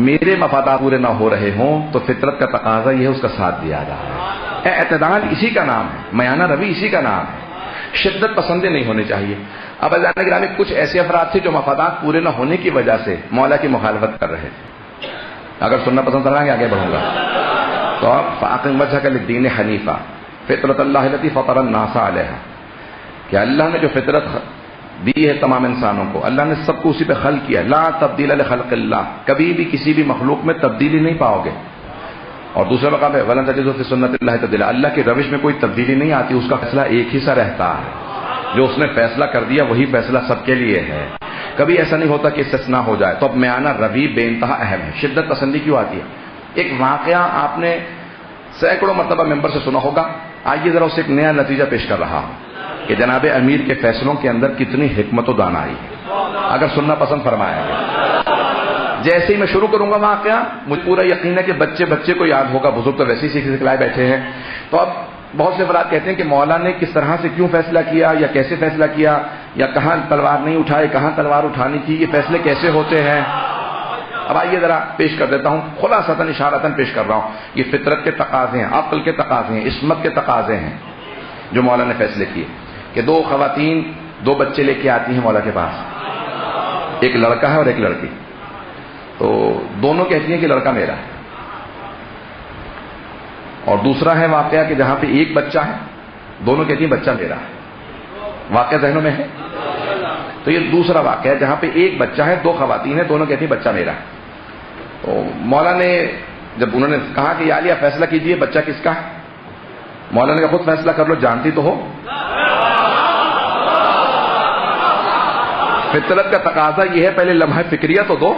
میرے مفادات پورے نہ ہو رہے ہوں تو فطرت کا تقاضا یہ ہے اس کا ساتھ دیا جائے۔ اعتدال اسی کا نام ہے، میانہ روی اسی کا نام ہے۔ شدت پسندی نہیں ہونی چاہیے۔ اب اللہ کے میں کچھ ایسے افراد تھے جو مفادات پورے نہ ہونے کی وجہ سے مولا کی مخالفت کر رہے تھے۔ اگر سننا پسند کر رہا ہے آگے بڑھوں گا تو فاقم وجهك للدین حنیفہ فطرت اللہ التی فطر الناس علیہا، کہ اللہ نے جو فطرت دی ہے تمام انسانوں کو، اللہ نے سب کو اسی پہ خلق کیا، لا تبدیل لخلق اللہ، کبھی بھی کسی بھی مخلوق میں تبدیلی نہیں پاؤ گے۔ اور دوسرے مقام ہے ولن تجدوا فی سنت اللہ تبدیلا، اللہ کی روش میں کوئی تبدیلی نہیں آتی، اس کا فیصلہ ایک ہی سا رہتا ہے، جو اس نے فیصلہ کر دیا وہی فیصلہ سب کے لیے ہے، کبھی ایسا نہیں ہوتا کہ استثناء ہو جائے۔ تو اب میانہ روی بے انتہا اہم ہے۔ شدت پسندی کیوں آتی ہے؟ ایک واقعہ آپ نے سینکڑوں مرتبہ ممبر سے سنا ہوگا، آئیے ذرا اسے ایک نیا نتیجہ پیش کر رہا ہوں کہ جناب امیر کے فیصلوں کے اندر کتنی حکمت و دانائی ہے، اگر سننا پسند فرمایا گیا۔ جیسے ہی میں شروع کروں گا واقعہ، مجھے پورا یقین ہے کہ بچے کو یاد ہوگا، بزرگ تو ویسے ہی سکھلائے بیٹھے ہیں۔ تو اب بہت سے افراد کہتے ہیں کہ مولا نے کس طرح سے کیوں فیصلہ کیا یا کیسے فیصلہ کیا، یا کہاں تلوار نہیں اٹھائے، کہاں تلوار اٹھانی تھی، یہ فیصلے کیسے ہوتے ہیں۔ اب آئیے ذرا پیش کر دیتا ہوں، خلاصتاً اشارتاً پیش کر رہا ہوں۔ یہ فطرت کے تقاضے ہیں، عقل کے تقاضے ہیں، عصمت کے تقاضے ہیں جو مولا نے فیصلے کیے کہ دو خواتین دو بچے لے کے آتی ہیں مولا کے پاس، ایک لڑکا ہے اور ایک لڑکی، تو دونوں کہتی ہیں کہ لڑکا میرا ہے، اور دوسرا ہے واقعہ کہ جہاں پہ ایک بچہ ہے، دونوں کہتی ہیں بچہ میرا ہے۔ واقعہ ذہنوں میں ہے؟ تو یہ دوسرا واقعہ ہے جہاں پہ ایک بچہ ہے، دو خواتین ہیں، دونوں کہتی ہیں بچہ میرا ہے۔ تو مولا نے جب انہوں نے کہا کہ یا علی آپ فیصلہ کیجئے بچہ کس کا ہے، مولا نے کہا خود فیصلہ کر لو، جانتی تو ہو فطرت کا تقاضا یہ ہے پہلے لمحہ فکریہ تو دو،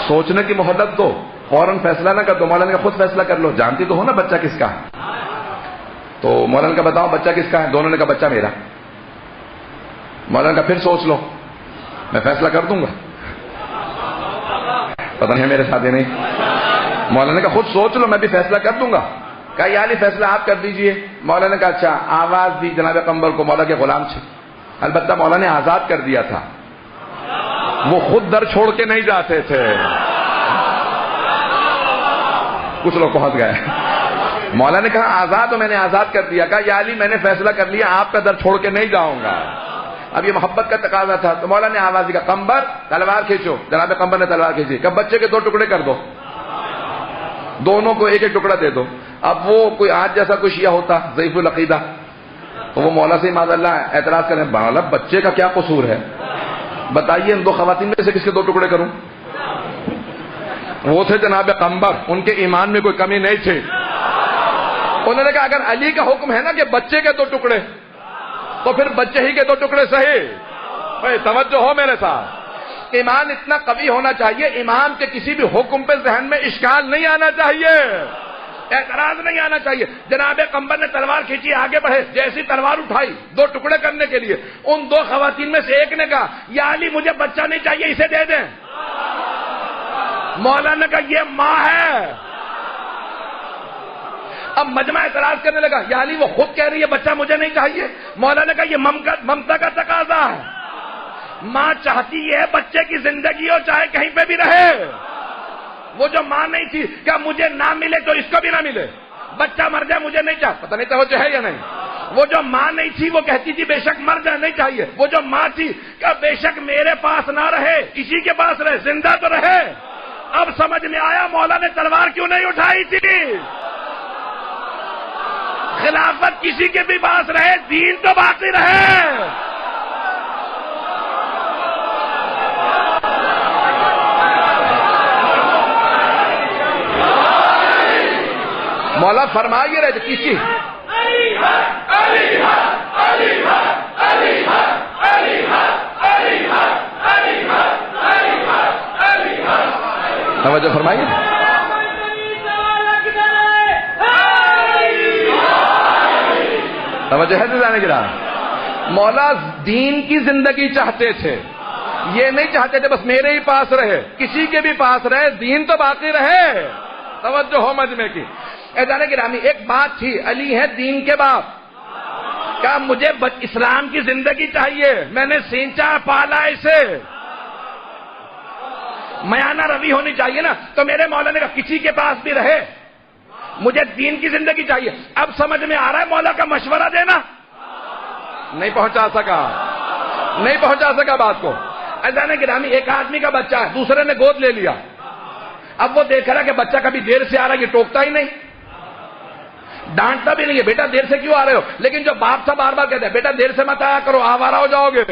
سوچنے کی مہلت دو، فوراً فیصلہ نہ کر دو۔ مولا نے کہا خود فیصلہ کر لو، جانتی تو ہو نا بچہ کس کا ہے۔ تو مولا نے کہا بتاؤ بچہ کس کا ہے، دونوں نے کہا بچہ میرا۔ مولا نے کہا پھر سوچ لو، میں فیصلہ کر دوں گا۔ پتہ نہیں ہے میرے ساتھ یا نہیں۔ مولا نے کہا خود سوچ لو، میں بھی فیصلہ کر دوں گا۔ کہا یا علی فیصلہ آپ کر دیجئے۔ مولا نے کہا اچھا، آواز دی جناب قمبر کو، مولا کے غلام سے، البتہ مولا نے آزاد کر دیا تھا، وہ خود در چھوڑ کے نہیں جاتے تھے۔ کچھ لوگ پہنچ گئے۔ مولا نے کہا آزاد ہو، میں نے آزاد کر دیا۔ کہا یا علی میں نے فیصلہ کر لیا، آپ کا در چھوڑ کے نہیں جاؤں گا۔ اب یہ محبت کا تقاضا تھا، تو مولا نے آواز دی، کہا قمبر تلوار کھینچو۔ جناب قمبر نے تلوار کھینچی۔ کہا بچے کے دو ٹکڑے کر دو، دونوں کو ایک ایک ٹکڑا دے دو۔ اب وہ کوئی آج جیسا کوئی شیعہ ہوتا ضعیف العقیدہ، تو وہ مولا سے معاذ اللہ اعتراض کریں، مولا بچے کا کیا قصور ہے، بتائیے ان دو خواتین میں سے کس کے دو ٹکڑے کروں؟ وہ تھے جناب قمبر، ان کے ایمان میں کوئی کمی نہیں تھی. انہوں نے کہا اگر علی کا حکم ہے نا کہ بچے کے دو ٹکڑے، تو پھر بچے ہی کے دو ٹکڑے صحیح. بھائی توجہ ہو میرے ساتھ، ایمان اتنا قوی ہونا چاہیے، امام کے کسی بھی حکم پہ ذہن میں اشکال نہیں آنا چاہیے، اعتراض نہیں آنا چاہیے. جناب قمبر نے تلوار کھینچی، آگے بڑھے، جیسی تلوار اٹھائی دو ٹکڑے کرنے کے لیے، ان دو خواتین میں سے ایک نے کہا یا علی مجھے بچہ نہیں چاہیے، اسے دے دیں. مولا نے کہا یہ ماں ہے. اب مجمع اعتراض کرنے لگا، یا علی وہ خود کہہ رہی ہے بچہ مجھے نہیں چاہیے. مولا نے کہا یہ ممتا کا تقاضا ہے، ماں چاہتی ہے بچے کی زندگی ہو چاہے کہیں پہ بھی رہے. وہ جو ماں نہیں تھی کیا مجھے نہ ملے تو اس کو بھی نہ ملے، بچہ مر جائے مجھے نہیں چاہتا. پتہ نہیں توجہ ہے یا نہیں. وہ جو ماں نہیں تھی وہ کہتی تھی بے شک مر جائے نہیں چاہیے. وہ جو ماں تھی کہ بے شک میرے پاس نہ رہے کسی کے پاس رہے، زندہ تو رہے. اب سمجھ میں آیا مولا نے تلوار کیوں نہیں اٹھائی تھی. خلافت کسی کے بھی پاس رہے، دین تو باقی رہے. مولا فرمائیے رہے کسی توجہ فرمائیے. توجہ ہے جانے گرا. مولا دین کی زندگی چاہتے تھے، یہ نہیں چاہتے تھے بس میرے ہی پاس رہے، کسی کے بھی پاس رہے، دین تو باقی رہے. توجہ ہو مجمع کی. جانے گرامی ایک بات تھی، علی ہے دین کے باپ، کہا مجھے اسلام کی زندگی چاہیے، میں نے سینچا پالا اسے، میانہ روی ہونی چاہیے نا. تو میرے مولا نے کہا کسی کے پاس بھی رہے، مجھے دین کی زندگی چاہیے. اب سمجھ میں آ رہا ہے مولا کا مشورہ دینا نہیں پہنچا سکا بات کو. ایسا گرامی ایک آدمی کا بچہ ہے، دوسرے نے گود لے لیا. اب وہ دیکھ رہا کہ بچہ کبھی دیر سے آ رہا ہے، یہ ٹوکتا ہی نہیں، ڈانٹتا بھی نہیں ہے، بیٹا دیر سے کیوں آ رہے ہو. لیکن جو باپ تھا بار بار کہتے ہیں بیٹا دیر سے مت آیا کرو، آوارہ ہو جاؤ گے،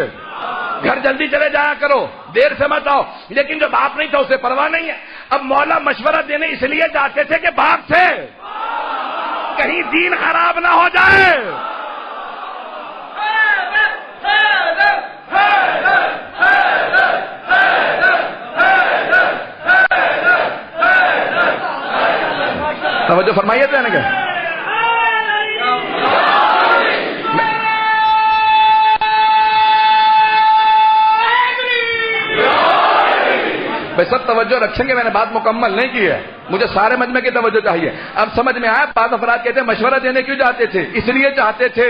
گھر جلدی چلے جایا کرو، دیر سے مت آؤ. لیکن جو باپ نہیں تھا اسے پرواہ نہیں ہے. اب مولا مشورہ دینے اس لیے جاتے تھے کہ باپ تھے، کہیں دین خراب نہ ہو جائے. توجہ فرمائیے تو ہے نا کہ بھائی سب توجہ رکھیں گے، میں نے بات مکمل نہیں کی ہے، مجھے سارے مجمع کی توجہ چاہیے. اب سمجھ میں آیا بعض افراد کہتے ہیں مشورہ دینے کیوں جاتے تھے، اس لیے چاہتے تھے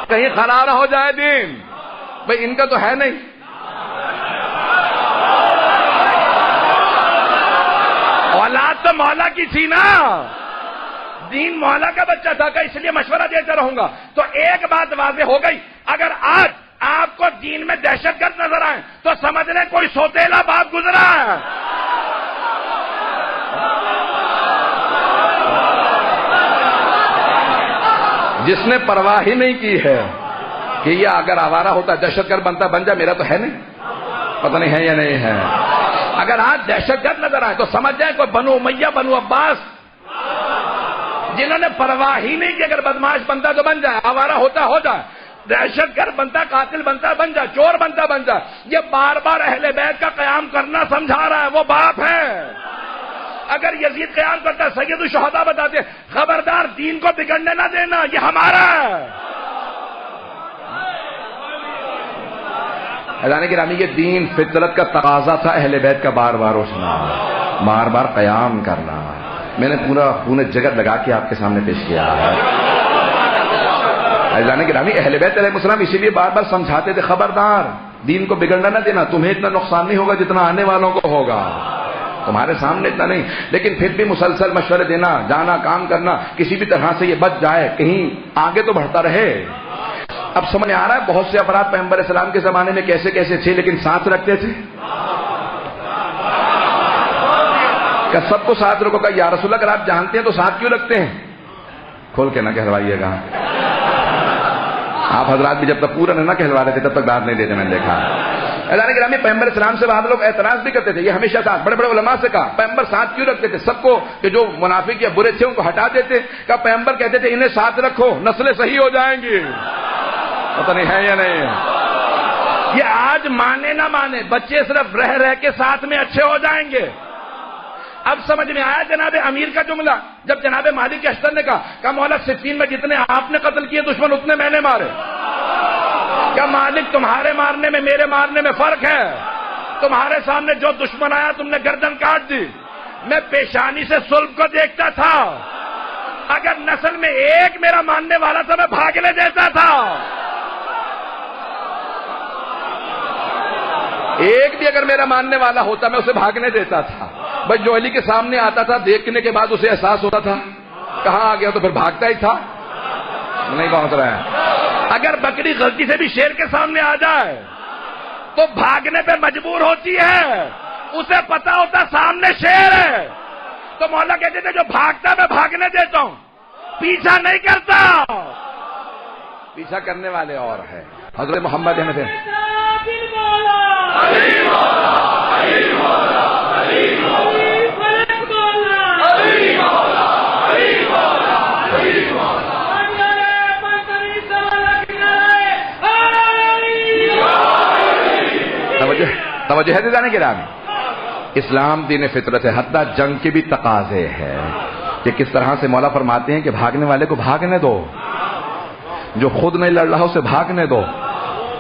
کہیں خراب ہو جائے دین. بھائی ان کا تو ہے نہیں. اولاد تو مولا کی تھی نا، دین مولا کا بچہ تھا کہ اس لیے مشورہ دیتا رہوں گا. تو ایک بات واضح ہو گئی، اگر آج آپ کو دین میں دہشت گرد نظر آئے تو سمجھ لیں کوئی سوتیلا باپ گزرا ہے. جس نے پرواہ ہی نہیں کی ہے کہ یہ اگر آوارہ ہوتا دہشت گرد بنتا بن جائے، میرا تو ہے نہیں، پتہ نہیں ہے یا نہیں ہے. اگر آج دہشت گرد نظر آئے تو سمجھ جائیں کوئی بنو امیہ بنو عباس، جنہوں نے پرواہ ہی نہیں کہ اگر بدماش بنتا تو بن جائے، آوارہ ہوتا ہو جائے، دہشت گرد بنتا، قاتل بنتا بن جائے، چور بنتا بن جائے. یہ بار بار اہل بیت کا قیام کرنا سمجھا رہا ہے، وہ باپ ہے. اگر یزید قیام کرتا سید الشہداء بتاتے خبردار دین کو بگڑنے نہ دینا، یہ ہمارا ہے. حضرات گرامی یہ دین فطرت کا تقاضا تھا، اہل بیت کا بار بار اٹھنا، بار بار قیام کرنا. میں نے پورا جگت لگا کے آپ کے سامنے پیش کیا ہے. حضرات گرامی اہل بیت علیہ السلام اسی لیے بار بار سمجھاتے تھے خبردار دین کو بگڑنا نہ دینا، تمہیں اتنا نقصان نہیں ہوگا جتنا آنے والوں کو ہوگا، تمہارے سامنے اتنا نہیں. لیکن پھر بھی مسلسل مشورے دینا، جانا، کام کرنا، کسی بھی طرح سے یہ بچ جائے، کہیں آگے تو بڑھتا رہے. اب سمجھ آ رہا ہے بہت سے افراد پیغمبر اسلام کے زمانے میں کیسے کیسے تھے لیکن ساتھ رکھتے تھے. کیا سب کو ساتھ رکھو؟ کہ یا رسول اللہ اگر آپ جانتے ہیں تو ساتھ کیوں رکھتے ہیں؟ کھول کے نہ کہلوائیے گا. آپ حضرات بھی جب تک پورا نہ کہلوا رہے تھے تب تک داد نہیں دیتے، میں نے دیکھا۔ اعلان گرامی، پیغمبر اسلام سے بعض لوگ اعتراض بھی کرتے تھے، یہ ہمیشہ ساتھ بڑے بڑے علماء سے کہا پیغمبر ساتھ کیوں رکھتے تھے سب کو، کہ جو منافق یا برے تھے ان کو ہٹا دیتے، کہا پیغمبر کہتے تھے انہیں ساتھ رکھو نسلیں صحیح ہو جائیں گی۔ پتہ نہیں ہے یا نہیں؟ یہ آج مانے نہ مانے بچے صرف رہ رہ کے ساتھ میں اچھے ہو جائیں گے۔ اب سمجھ میں آیا جناب امیر کا جملہ، جب جناب مالک اشتر نے کہا مولا صفین میں جتنے آپ نے قتل کیے دشمن اتنے میں نے مارے، کیا مالک تمہارے مارنے میں میرے مارنے میں فرق ہے؟ تمہارے سامنے جو دشمن آیا تم نے گردن کاٹ دی، میں پیشانی سے صلب کو دیکھتا تھا، اگر نسل میں ایک میرا ماننے والا تھا میں بھاگنے دیتا تھا، ایک بھی اگر میرا ماننے والا ہوتا میں اسے بھاگنے دیتا تھا۔ بس جو علی کے سامنے آتا تھا دیکھنے کے بعد اسے احساس ہوتا تھا کہاں آ گیا تو پھر بھاگتا ہی تھا، نہیں پہنچ رہا ہے۔ اگر بکری غلطی سے بھی شیر کے سامنے آ جائے تو بھاگنے پہ مجبور ہوتی ہے، اسے پتا ہوتا سامنے شیر ہے، تو مولا کہتے تھے جو بھاگتا میں بھاگنے دیتا ہوں، پیچھا نہیں کرتا۔ پیچھا کرنے والے اور ہے حضرت محمد ہے۔ توجہ ہے دیدانے گرامی، اسلام دین فطرت ہے، حتیٰ جنگ کے بھی تقاضے ہے کہ کس طرح سے مولا فرماتے ہیں کہ بھاگنے والے کو بھاگنے دو، جو خود نہیں لڑ رہا اسے بھاگنے دو۔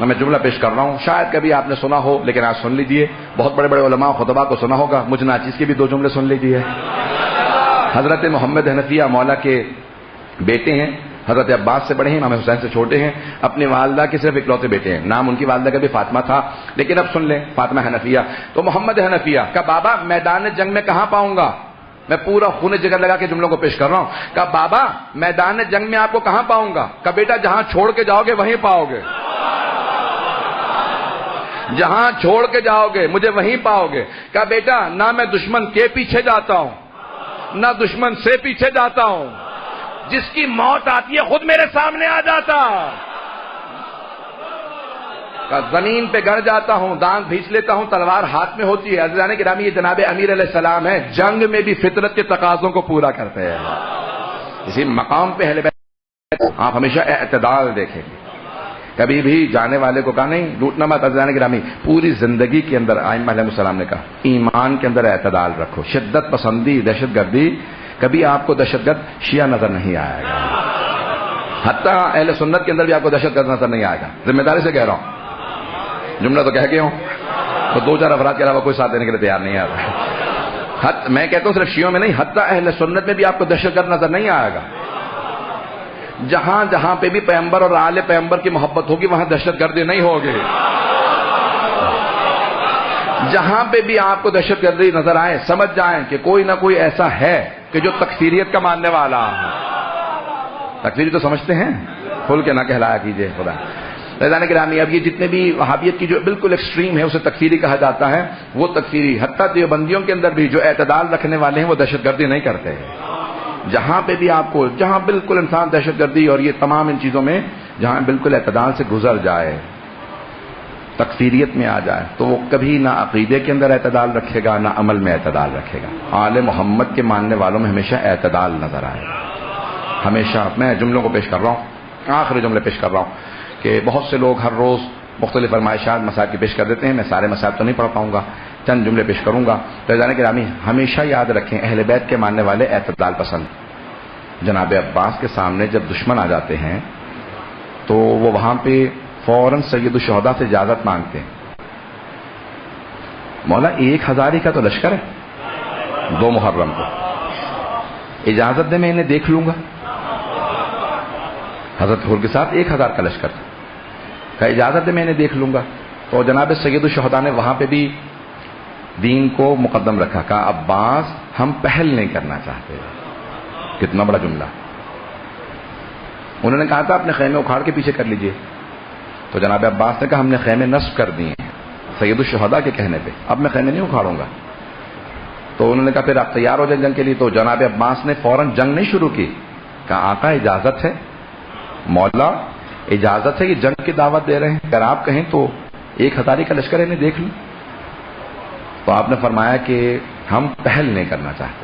میں جملہ پیش کر رہا ہوں، شاید کبھی آپ نے سنا ہو لیکن آج سن لیجئے، بہت بڑے بڑے علماء خطبہ کو سنا ہوگا، مجھ ناچیز کے بھی دو جملے سن لیجئے۔ حضرت محمد حنفیہ مولا کے بیٹے ہیں، حضرت عباس سے بڑے ہیں، امام حسین سے چھوٹے ہیں، اپنی والدہ کے صرف اکلوتے بیٹے ہیں، نام ان کی والدہ کا بھی فاطمہ تھا، لیکن اب سن لیں فاطمہ حنفیہ۔ تو محمد حنفیہ کا بابا میدان جنگ میں کہاں پاؤں گا؟ میں پورا خون جگر لگا کے جملوں کو پیش کر رہا ہوں۔ کہا بابا میدان جنگ میں آپ کو کہاں پاؤں گا؟ کہا بیٹا جہاں چھوڑ کے جاؤ گے وہیں پاؤ گے، جہاں چھوڑ کے جاؤ گے مجھے وہیں پاؤ گے۔ کہا بیٹا نہ میں دشمن کے پیچھے جاتا ہوں نہ دشمن سے پیچھے جاتا ہوں، جس کی موت آتی ہے خود میرے سامنے آ جاتا، زمین پہ گڑ جاتا ہوں، دانت بھیج لیتا ہوں، تلوار ہاتھ میں ہوتی ہے۔ عزیزان گرامی، یہ جناب امیر علیہ السلام ہے، جنگ میں بھی فطرت کے تقاضوں کو پورا کرتے ہیں۔ اسی مقام پہ اہل بیت آپ ہمیشہ اعتدال دیکھیں گے، کبھی بھی جانے والے کو کہا نہیں لوٹنا مت۔ عزیزان گرامی، پوری زندگی کے اندر ائمہ علیہ السلام نے کہا ایمان کے اندر اعتدال رکھو، شدت پسندی دہشت گردی کبھی آپ کو دہشت گرد شیعہ نظر نہیں آئے گا، حتیٰ اہل سنت کے اندر بھی آپ کو دہشت گرد نظر نہیں آئے گا۔ ذمہ داری سے کہہ رہا ہوں، جملہ تو کہہ گیا ہوں، تو دو چار افراد کے علاوہ کوئی ساتھ دینے کے لیے تیار نہیں آ رہا۔ میں کہتا ہوں صرف شیعوں میں نہیں، حتیٰ اہل سنت میں بھی آپ کو دہشت گرد نظر نہیں آئے گا۔ جہاں جہاں پہ بھی پیغمبر اور آل پیغمبر کی محبت ہوگی وہاں دہشت گردی نہیں ہوگی۔ جہاں پہ بھی آپ کو دہشت گردی نظر آئے سمجھ جائیں کہ کوئی نہ کوئی ایسا ہے کہ جو تکفیریت کا ماننے والا ہے۔ تکفیری تو سمجھتے ہیں، کھل کے نہ کہلایا کیجئے خدا۔ عزیزان گرامی، اب یہ جتنے بھی وہابیت کی جو بالکل ایکسٹریم ہے اسے تکفیری کہا جاتا ہے، وہ تکفیری حتیٰ دیوبندیوں کے اندر بھی جو اعتدال رکھنے والے ہیں وہ دہشت گردی نہیں کرتے ہیں۔ جہاں پہ بھی آپ کو جہاں بالکل انسان دہشت گردی اور یہ تمام ان چیزوں میں جہاں بالکل اعتدال سے گزر جائے، تکفیریت میں آ جائے، تو وہ کبھی نہ عقیدے کے اندر اعتدال رکھے گا نہ عمل میں اعتدال رکھے گا۔ آل محمد کے ماننے والوں میں ہمیشہ اعتدال نظر آئے گا، ہمیشہ۔ میں جملوں کو پیش کر رہا ہوں، آخری جملے پیش کر رہا ہوں کہ بہت سے لوگ ہر روز مختلف فرمائشات مسائل کی پیش کر دیتے ہیں، میں سارے مسائل تو نہیں پڑھ پاؤں گا، چند جملے پیش کروں گا۔ تو عزیزان گرامی ہمیشہ یاد رکھیں اہل بیت کے ماننے والے اعتدال پسند۔ جناب عباس کے سامنے جب دشمن آ جاتے ہیں تو وہ وہاں پہ فوراً سید الشہداء سے اجازت مانگتے ہیں، مولا 1000 ہی کا تو لشکر ہے 2 محرم کو، اجازت دے میں انہیں دیکھ لوں گا۔ حضرت حر کے ساتھ 1000 کا لشکر تھا، کہ اجازت دے میں انہیں دیکھ لوں گا۔ تو جناب سید الشہداء نے وہاں پہ بھی دین کو مقدم رکھا، کہا عباس ہم پہل نہیں کرنا چاہتے۔ کتنا بڑا جملہ! انہوں نے کہا تھا اپنے خیمے اکھاڑ کے پیچھے کر لیجئے، تو جناب عباس نے کہا ہم نے خیمے نصب کر دیے ہیں سید الشہداء کے کہنے پہ، اب میں خیمے نہیں اکھاڑوں گا۔ تو انہوں نے کہا پھر آپ تیار ہو جائیں جنگ کے لیے۔ تو جناب عباس نے فوراً جنگ نہیں شروع کی، کہا آقا اجازت ہے، مولا اجازت ہے کہ جنگ کی دعوت دے رہے ہیں؟ اگر آپ کہیں تو 1,000 کا لشکر انہیں دیکھ لیں. تو آپ نے فرمایا کہ ہم پہل نہیں کرنا چاہتے.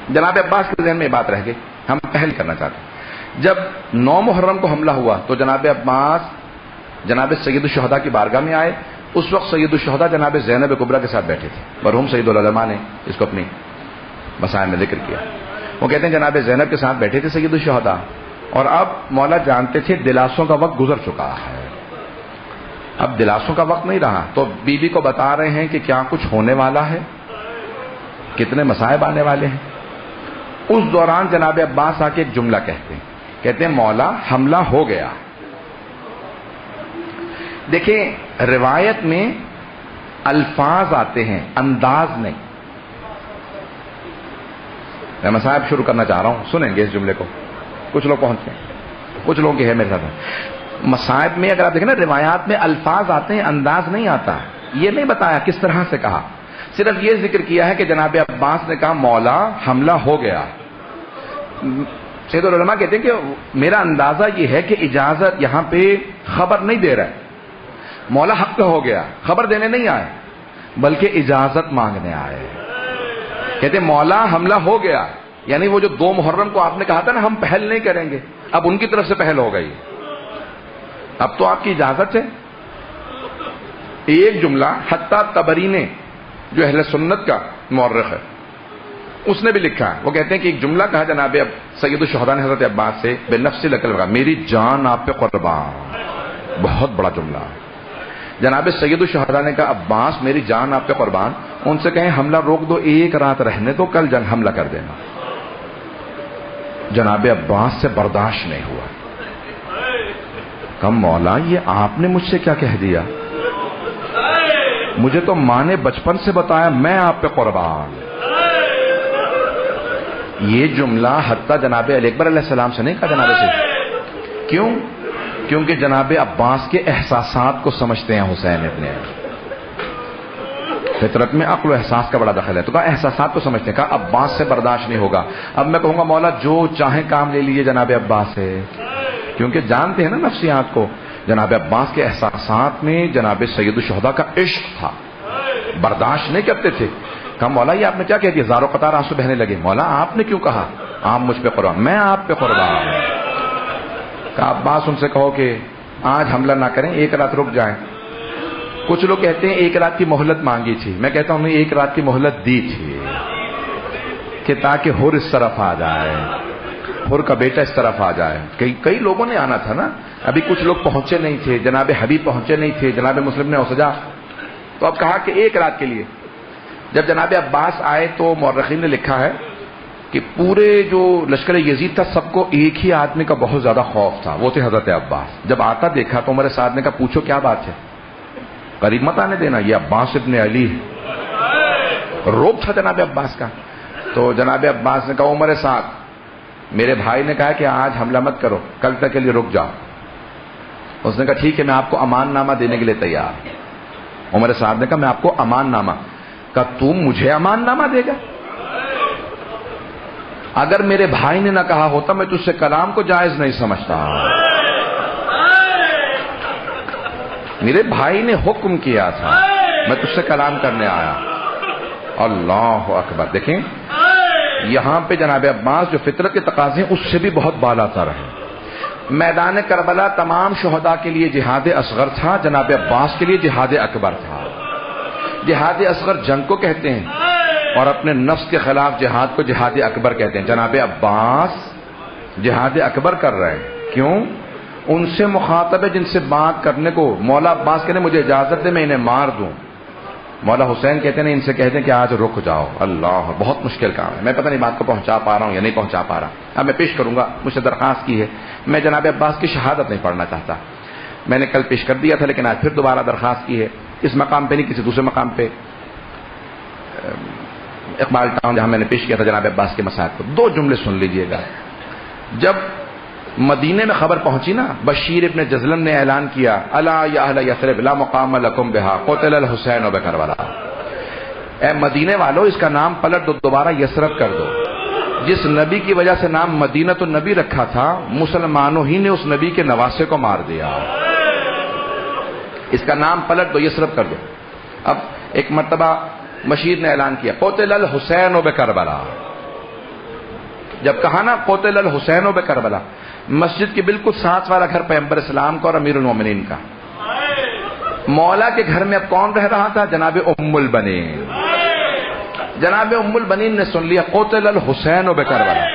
جناب عباس کے ذہن میں یہ بات رہ گئی، ہم پہل کرنا چاہتے. جب 9 محرم کو حملہ ہوا تو جناب عباس جناب سید الشہداء کی بارگاہ میں آئے. اس وقت سید الشہداء جناب زینب کبریٰ کے ساتھ بیٹھے تھے. مرحوم سید العلماء نے اس کو اپنی مسائل میں ذکر کیا. وہ کہتے ہیں جناب زینب کے ساتھ بیٹھے تھے سید الشہداء، اور اب مولا جانتے تھے دلاسوں کا وقت گزر چکا ہے، اب دلاسوں کا وقت نہیں رہا. تو بی بی کو بتا رہے ہیں کہ کیا کچھ ہونے والا ہے، کتنے مصائب آنے والے ہیں. اس دوران جناب عباس آ کے ایک جملہ کہتے ہیں مولا حملہ ہو گیا. دیکھیں روایت میں الفاظ آتے ہیں، انداز نہیں. میں مصائب شروع کرنا چاہ رہا ہوں، سنیں گے اس جملے کو. کچھ لوگ پہنچے، کچھ لوگوں کی ہے میرے ساتھ. مصائب میں اگر آپ دیکھیں نا روایات میں الفاظ آتے ہیں، انداز نہیں آتا. یہ نہیں بتایا کس طرح سے کہا، صرف یہ ذکر کیا ہے کہ جناب عباس نے کہا مولا حملہ ہو گیا. سید العلماء کہتے ہیں کہ میرا اندازہ یہ ہے کہ اجازت یہاں پہ خبر نہیں دے رہا ہے. مولا حق پہ ہو گیا، خبر دینے نہیں آئے بلکہ اجازت مانگنے آئے. کہتے ہیں مولا حملہ ہو گیا، یعنی وہ جو 2 محرم کو آپ نے کہا تھا نا ہم پہل نہیں کریں گے، اب ان کی طرف سے پہل ہو گئی. اب تو آپ کی اجازت ہے. ایک جملہ حتیٰ طبری نے جو اہل سنت کا مورخ ہے اس نے بھی لکھا ہے. وہ کہتے ہیں کہ ایک جملہ کہا جناب سید الشہداء نے حضرت عباس سے، بے نفس لکل وغیرہ، میری جان آپ پہ قربان. بہت بڑا جملہ. جناب سید الشہداء نے کہا عباس میری جان آپ پہ قربان، ان سے کہیں حملہ روک دو، 1 رات رہنے دو، کل جنگ حملہ کر دینا. جناب عباس سے برداشت نہیں ہوا. کہا مولا یہ آپ نے مجھ سے کیا کہہ دیا؟ مجھے تو ماں نے بچپن سے بتایا میں آپ پہ قربان. یہ جملہ حتیٰ جناب علی اکبر علیہ السلام سے نہیں کہا جناب سے. کیوں؟ کیونکہ جناب عباس کے احساسات کو سمجھتے ہیں حسین ابن. فطرت میں عقل و احساس کا بڑا دخل ہے، تو کہا احساسات کو سمجھتے ہیں. کہا عباس سے برداشت نہیں ہوگا. اب میں کہوں گا مولا جو چاہیں کام لے لیجیے جناب عباس سے، کیونکہ جانتے ہیں نا نفسیات کو. جناب عباس کے احساسات میں جناب سید الشہداء کا عشق تھا، برداشت نہیں کرتے تھے. کہا مولا یہ آپ نے کیا کہہ دیا؟ زارو قطار آنسو بہنے لگے. مولا آپ نے کیوں کہا آپ مجھ پہ قربان؟ میں آپ پہ قربان. کہا عباس ان سے کہو کہ آج حملہ نہ کریں، 1 رات رک جائیں. کچھ لوگ کہتے ہیں 1 رات کی مہلت مانگی تھی. میں کہتا ہوں 1 رات کی مہلت دی تھی کہ تاکہ حر اس طرف آ جائے، حر کا بیٹا اس طرف آ جائے. کئی لوگوں نے آنا تھا نا، ابھی کچھ لوگ پہنچے نہیں تھے. جناب حبیب پہنچے نہیں تھے، جناب مسلم نے اوسجا. تو اب کہا کہ 1 رات کے لیے. جب جناب عباس آئے تو مورخین نے لکھا ہے کہ پورے جو لشکر یزید تھا سب کو ایک ہی آدمی کا بہت زیادہ خوف تھا، وہ تھے حضرت عباس. جب آتا دیکھا تو عمر سعد نے کہا پوچھو کیا بات ہے، قریب مت آنے دینا، یہ عباس ابن علی ہے. روب تھا جناب عباس کا. تو جناب عباس نے کہا عمر سعد میرے بھائی نے کہا کہ آج حملہ مت کرو، کل تک کے لیے رک جاؤ. اس نے کہا ٹھیک ہے میں آپ کو امان نامہ دینے کے لیے تیار. عمر سعد نے کہا میں آپ کو امان نامہ. کہا تم مجھے امان نامہ دے گا؟ اگر میرے بھائی نے نہ کہا ہوتا میں تجھ سے کلام کو جائز نہیں سمجھتا. میرے بھائی نے حکم کیا تھا، میں تجھ سے کلام کرنے آیا. اللہ اکبر. دیکھیں یہاں پہ جناب عباس جو فطرت کے تقاضے ہیں اس سے بھی بہت بالا تر ہے. میدان کربلا تمام شہداء کے لیے جہاد اصغر تھا، جناب عباس کے لیے جہاد اکبر تھا. جہاد اصغر جنگ کو کہتے ہیں اور اپنے نفس کے خلاف جہاد کو جہاد اکبر کہتے ہیں. جناب عباس جہاد اکبر کر رہے ہیں. کیوں؟ ان سے مخاطب ہے جن سے بات کرنے کو مولا عباس کہتے ہیں مجھے اجازت دے میں انہیں مار دوں. مولا حسین کہتے ہیں ان سے کہتے ہیں کہ آج رک جاؤ. اللہ بہت مشکل کام ہے. میں پتہ نہیں بات کو پہنچا پا رہا ہوں یا نہیں پہنچا پا رہا. اب میں پیش کروں گا، مجھ سے درخواست کی ہے. میں جناب عباس کی شہادت نہیں پڑھنا چاہتا. میں نے کل پیش کر دیا تھا لیکن آج پھر دوبارہ درخواست کی ہے. اس مقام پہ نہیں کسی دوسرے مقام پہ، اقبال ٹاؤن جہاں میں نے پیش کیا تھا جناب عباس کے مسائل کو. 2 جملے سن لیجئے گا. جب مدینے میں خبر پہنچی نا، بشیر ابن جزلن نے اعلان کیا الا یا اہل یثرب لا مقام لکم بہا قتل الحسین بکربلا. اے مدینے والو اس کا نام پلٹ دو، دوبارہ یثرب کر دو. جس نبی کی وجہ سے نام مدینہ النبی رکھا تھا، مسلمانوں ہی نے اس نبی کے نواسے کو مار دیا. اس کا نام پلٹ دو، یسرب کر دو. اب ایک مرتبہ مشیر نے اعلان کیا قتل الحسین بکربلا. جب کہا نا قتل الحسین بکربلا، مسجد کے بالکل ساتھ والا گھر پیغمبر اسلام کا اور امیر المومنین کا. مولا کے گھر میں اب کون رہ رہا تھا؟ جناب ام البنین. جناب ام البنین نے سن لیا قتل الحسین بکربلا.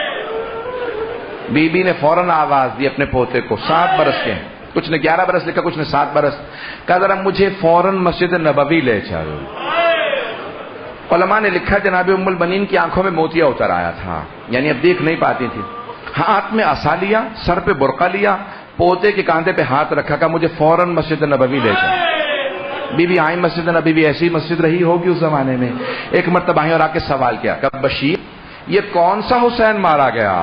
بی بی نے فوراً آواز دی اپنے پوتے کو، 7 برس کے ہیں، کچھ نے 11 برس لکھا، کچھ نے 7 برس. کہا ذرا مجھے فوراً مسجد نبوی لے چل. علماء نے لکھا جناب ام البنین کی آنکھوں میں موتیا اتر آیا تھا، یعنی اب دیکھ نہیں پاتی تھی. ہاتھ میں عصا لیا، سر پہ برقع لیا، پوتے کے کاندھے پہ ہاتھ رکھا، کہ مجھے فوراً مسجد نبوی لے چل. بی بی آئی مسجد نبوی، ایسی مسجد رہی ہوگی اس زمانے میں. ایک مرتبہ آئی اور آ کے سوال کیا کہ بشیر یہ کون سا حسین مارا گیا؟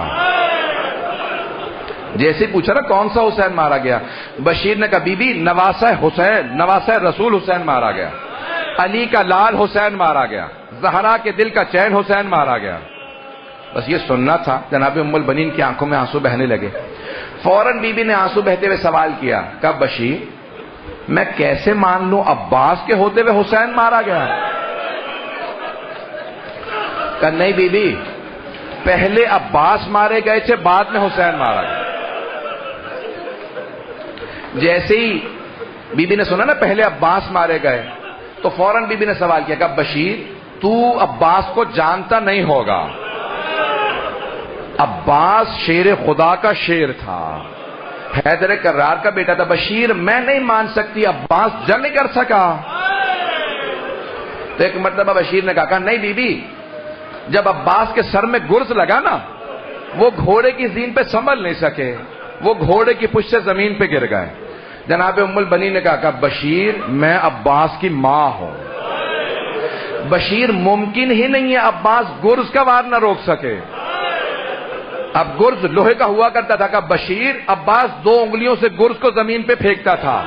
جیسے پوچھا نا کون سا حسین مارا گیا، بشیر نے کہا بی بی نواسہ حسین، نواسہ رسول حسین مارا گیا، علی کا لال حسین مارا گیا، زہرا کے دل کا چین حسین مارا گیا. بس یہ سننا تھا. جناب ام البنین کی آنکھوں میں آنسو بہنے لگے. فوراً بی بی نے آنسو بہتے ہوئے سوال کیا کہ بشیر میں کیسے مان لوں عباس کے ہوتے ہوئے حسین مارا گیا؟ کہ نہیں بی بی، پہلے عباس مارے گئے تھے، بعد میں حسین مارا گیا. جیسے ہی بی بی نے سنا نا پہلے عباس مارے گئے، تو فوراً بی بی نے سوال کیا کہ بشیر تو عباس کو جانتا نہیں ہوگا، عباس شیر خدا کا شیر تھا، حیدر کرار کا بیٹا تھا. بشیر میں نہیں مان سکتی، عباس جنگ نہیں کر سکا. تو ایک مرتبہ بشیر نے کہا نہیں بی بی، جب عباس کے سر میں گرز لگا نا، وہ گھوڑے کی زین پہ سنبھل نہیں سکے، وہ گھوڑے کی پشت سے زمین پہ گر گئے. جناب ام البنین نے کہا کہ بشیر میں عباس کی ماں ہوں، بشیر ممکن ہی نہیں ہے عباس گرز کا وار نہ روک سکے. اب گرز لوہے کا ہوا کرتا تھا کہ بشیر عباس 2 انگلیوں سے گرز کو زمین پہ پھینکتا تھا.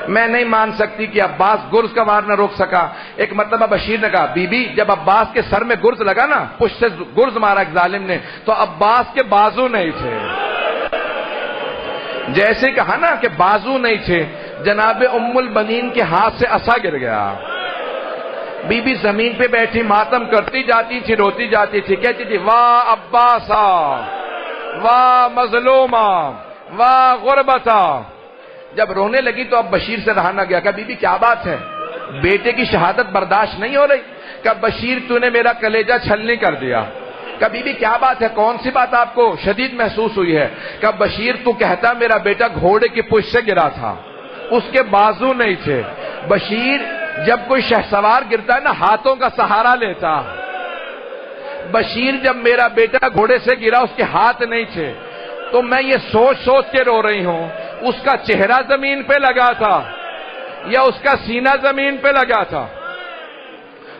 میں نہیں مان سکتی کہ عباس گرز کا وار نہ روک سکا. ایک مرتبہ بشیر نے کہا بی بی جب عباس کے سر میں گرز لگا نا، پشت سے گرز مارا ایک ظالم نے، تو عباس کے بازو نہیں تھے. جیسے کہا نا کہ بازو نہیں تھے، جناب ام البنین کے ہاتھ سے عصا گر گیا. بی بی زمین پہ بیٹھی ماتم کرتی جاتی تھی، روتی جاتی تھی، کہتی تھی واہ عباسا، واہ مظلوما، واہ غربتا. جب رونے لگی تو اب بشیر سے رہا نہ گیا. کہ بی بی کیا بات ہے، بیٹے کی شہادت برداشت نہیں ہو رہی؟ کہ بشیر تو نے میرا کلیجہ چھلنی کر دیا. کہ بی بی کیا بات ہے، کون سی بات آپ کو شدید محسوس ہوئی ہے؟ کہ بشیر تو کہتا میرا بیٹا گھوڑے کی پشت سے گرا تھا، اس کے بازو نہیں تھے. بشیر جب کوئی شہسوار گرتا ہے نا، ہاتھوں کا سہارا لیتا. بشیر جب میرا بیٹا گھوڑے سے گرا، اس کے ہاتھ نہیں تھے. تو میں یہ سوچ سوچ کے رو رہی ہوں، اس کا چہرہ زمین پہ لگا تھا یا اس کا سینہ زمین پہ لگا تھا.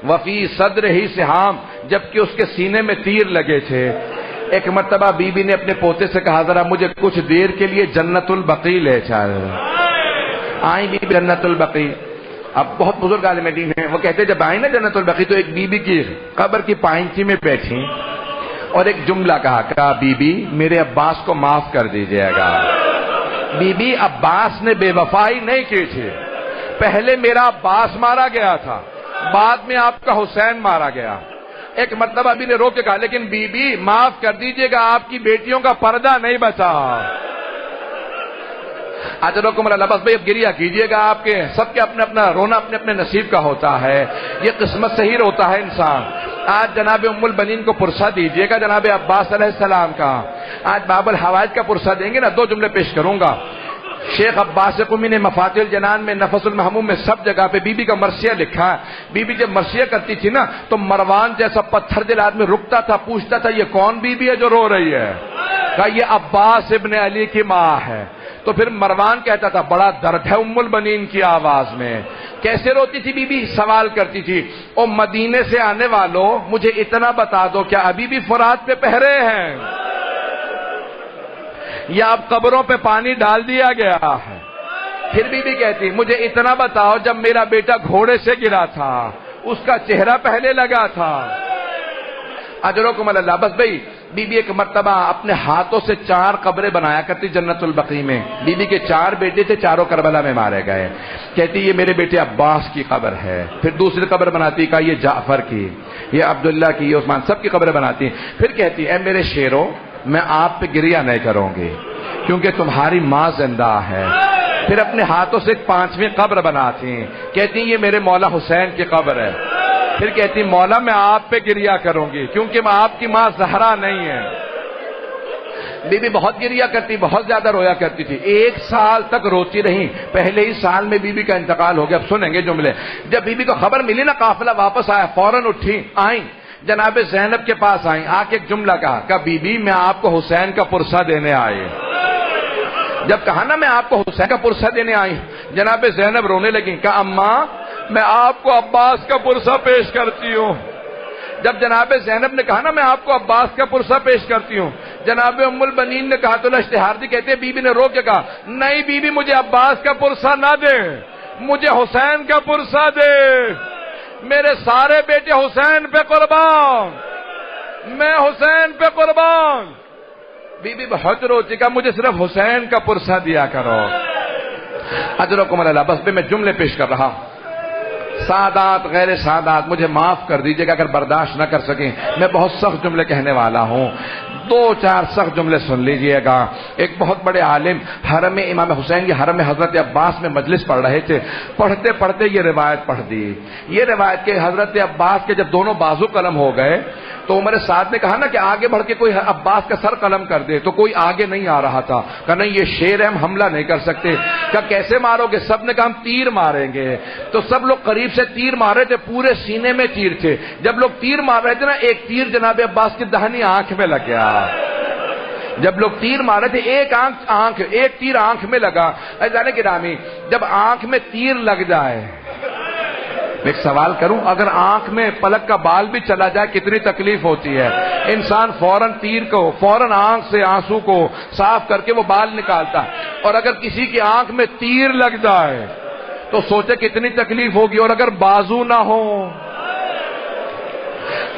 وفی صدر ہی سہام، جبکہ اس کے سینے میں تیر لگے تھے. ایک مرتبہ بی بی نے اپنے پوتے سے کہا ذرا مجھے کچھ دیر کے لیے جنت البقیع لے چل. آئی بی بی جنت البقیع. اب بہت بزرگ عالم دین ہیں، وہ کہتے جب آئی نا جنت البقیع تو ایک بی بی کی قبر کی پائنچی میں بیٹھی اور ایک جملہ کہا بی بی میرے عباس کو معاف کر دیجیے گا. بی بی عباس نے بے وفائی نہیں کی تھی، پہلے میرا عباس مارا گیا تھا، بعد میں آپ کا حسین مارا گیا. ایک مرتبہ ابھی نے رو کے کہا لیکن بی بی معاف کر دیجیے گا، آپ کی بیٹیوں کا پردہ نہیں بچا. اجرکم اللہ. بس بھائی اب گریہ کیجیے گا، آپ کے سب کے اپنے اپنا رونا اپنے اپنے نصیب کا ہوتا ہے، یہ قسمت سے ہی روتا ہے انسان. آج جناب ام البنین کو پرسہ دیجیے گا جناب عباس علیہ السلام کا. آج باب الحوائج کا پرسہ دیں گے نا، 2 جملے پیش کروں گا. شیخ عباس قمی نے مفاتیح الجنان میں، نفس المحموم میں، سب جگہ پہ بی بی کا مرثیہ لکھا ہے. بی بی جب مرثیہ کرتی تھی نا تو مروان جیسا پتھر دل آدمی رکتا تھا، پوچھتا تھا یہ کون بی بی ہے جو رو رہی ہے؟ کہا یہ عباس ابن علی کی ماں ہے. تو پھر مروان کہتا تھا بڑا درد ہے ام البنین کی آواز میں. کیسے روتی تھی بی بی؟ سوال کرتی تھی او مدینے سے آنے والوں مجھے اتنا بتا دو کیا ابھی بھی فرات پہ پہرے ہیں یا اب قبروں پہ پانی ڈال دیا گیا ہے؟ پھر بی بی کہتی مجھے اتنا بتاؤ جب میرا بیٹا گھوڑے سے گرا تھا اس کا چہرہ پہلے لگا تھا. اجرکم اللہ. بس بھائی بی بی ایک مرتبہ اپنے ہاتھوں سے 4 قبریں بنایا کرتی جنت البقیع میں. بی بی کے 4 بیٹے تھے, چاروں کربلا میں مارے گئے. کہتی یہ میرے بیٹے عباس کی قبر ہے. پھر دوسری قبر بناتی, کہا یہ جعفر کی, یہ عبداللہ کی, یہ عثمان, سب کی قبریں بناتی. پھر کہتی اے میرے شیروں میں آپ پہ گریہ نہیں کروں گی کیونکہ تمہاری ماں زندہ ہے. پھر اپنے ہاتھوں سے ایک 5ویں قبر بناتی, کہتی یہ میرے مولا حسین کی قبر ہے. پھر کہتی مولا میں آپ پہ گریہ کروں گی کیونکہ میں آپ کی ماں زہرا نہیں ہے. بی بی بہت گریہ کرتی, بہت زیادہ رویا کرتی تھی. 1 سال تک روتی رہی. پہلے ہی سال میں بی بی کا انتقال ہو گیا. اب سنیں گے جملے. جب بی بی کو خبر ملی نا, قافلہ واپس آیا, فوراً اٹھی, آئیں جناب زینب کے پاس آئیں. آ کے ایک جملہ کہا بی بی میں آپ کو حسین کا پرسہ دینے آئی. جب کہا نا میں آپ کو حسین کا پرسہ دینے آئی, جناب زینب رونے لگی. کہا اماں میں آپ کو عباس کا پرسہ پیش کرتی ہوں. جب جناب زینب نے کہا نا میں آپ کو عباس کا پرسہ پیش کرتی ہوں, جناب ام البنین نے کہا تو اشتہار دی, کہتے بی بی نے رو کے کہا نہیں بی بی مجھے عباس کا پرسہ نہ دے, مجھے حسین کا پرسہ دے. میرے سارے بیٹے حسین پہ قربان, میں حسین پہ قربان. بی بی بہت روتی, کہا مجھے صرف حسین کا پرسہ دیا کرو. اجرکم اللہ. بس میں جملے پیش کر رہا. سادات غیر سادات مجھے معاف کر دیجیے گا اگر برداشت نہ کر سکیں. میں بہت سخت جملے کہنے والا ہوں, 2-4 سخت جملے سن لیجئے گا. ایک بہت بڑے عالم حرم امام حسین کی حرم حضرت عباس میں مجلس پڑھ رہے تھے. پڑھتے پڑھتے یہ روایت پڑھ دی. یہ روایت کہ حضرت عباس کے جب دونوں بازو قلم ہو گئے تو عمر سعد نے کہا نا کہ آگے بڑھ کے کوئی عباس کا سر قلم کر دے, تو کوئی آگے نہیں آ رہا تھا. کہا نہیں یہ شیر ہے, ہم حملہ نہیں کر سکتے. کہا کیسے مارو گے؟ سب نے کہا ہم تیر ماریں گے. تو سب لوگ قریب سے تیر مار رہے تھے, پورے سینے میں تیر تھے. جب لوگ تیر مار رہے تھے نا, ایک تیر جناب عباس کی دہنی آنکھ میں لگ گیا. جب لوگ تیر مار رہے تھے ایک تیر آنکھ میں لگا. جانے گرامی جب آنکھ میں تیر لگ جائے, ایک سوال کروں, اگر آنکھ میں پلک کا بال بھی چلا جائے کتنی تکلیف ہوتی ہے. انسان فوراً تیر کو, فوراً آنکھ سے آنسو کو صاف کر کے وہ بال نکالتا ہے. اور اگر کسی کی آنکھ میں تیر لگ جائے تو سوچے کتنی تکلیف ہوگی. اور اگر بازو نہ ہو.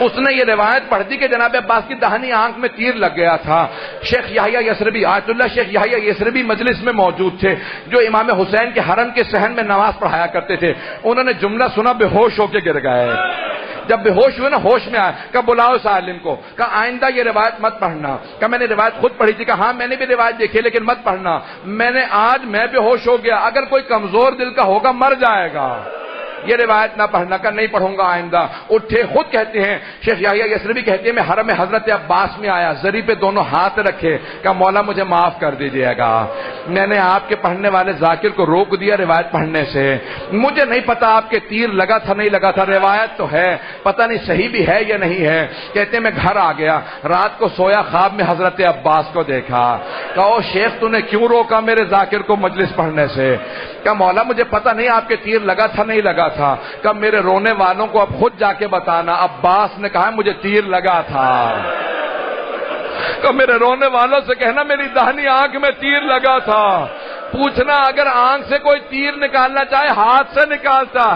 اس نے یہ روایت پڑھ دی کہ جناب عباس کی دہنی آنکھ میں تیر لگ گیا تھا. شیخ یحییٰ یثربی, آیت اللہ شیخ یحییٰ یثربی مجلس میں موجود تھے, جو امام حسین کے حرم کے صحن میں نماز پڑھایا کرتے تھے. انہوں نے جملہ سنا, بے ہوش ہو کے گر گئے. جب بے ہوش ہوئے نا, ہوش میں آئے. کہا بلاؤ اس عالم کو. کہا آئندہ یہ روایت مت پڑھنا. کہا میں نے روایت خود پڑھی تھی. کہا ہاں میں نے بھی روایت دیکھی لیکن مت پڑھنا. میں بے ہوش ہو گیا, اگر کوئی کمزور دل کا ہوگا مر جائے گا, یہ روایت نہ پڑھنا. کا نہیں پڑھوں گا آئندہ. اٹھے, خود کہتے ہیں شیخ یحییٰ یثربی کہتے ہیں میں حرم حضرت عباس میں آیا, زری پہ دونوں ہاتھ رکھے. کہا مولا مجھے معاف کر دیجئے گا, میں نے آپ کے پڑھنے والے ذاکر کو روک دیا روایت پڑھنے سے. مجھے نہیں پتا آپ کے تیر لگا تھا نہیں لگا تھا, روایت تو ہے, پتہ نہیں صحیح بھی ہے یا نہیں ہے. کہتے ہیں میں گھر آ گیا, رات کو سویا, خواب میں حضرت عباس کو دیکھا. کہا او شیخ تو نے کیوں روکا میرے ذاکر کو مجلس پڑھنے سے؟ کہا مولا مجھے پتا نہیں آپ کے تیر لگا تھا نہیں لگا تھا. کہا میرے رونے والوں کو اب خود جا کے بتانا, عباس نے کہا مجھے تیر لگا تھا. کہا میرے رونے والوں سے کہنا میری دہنی آنکھ میں تیر لگا تھا. پوچھنا اگر آنکھ سے کوئی تیر نکالنا چاہے ہاتھ سے نکالتا.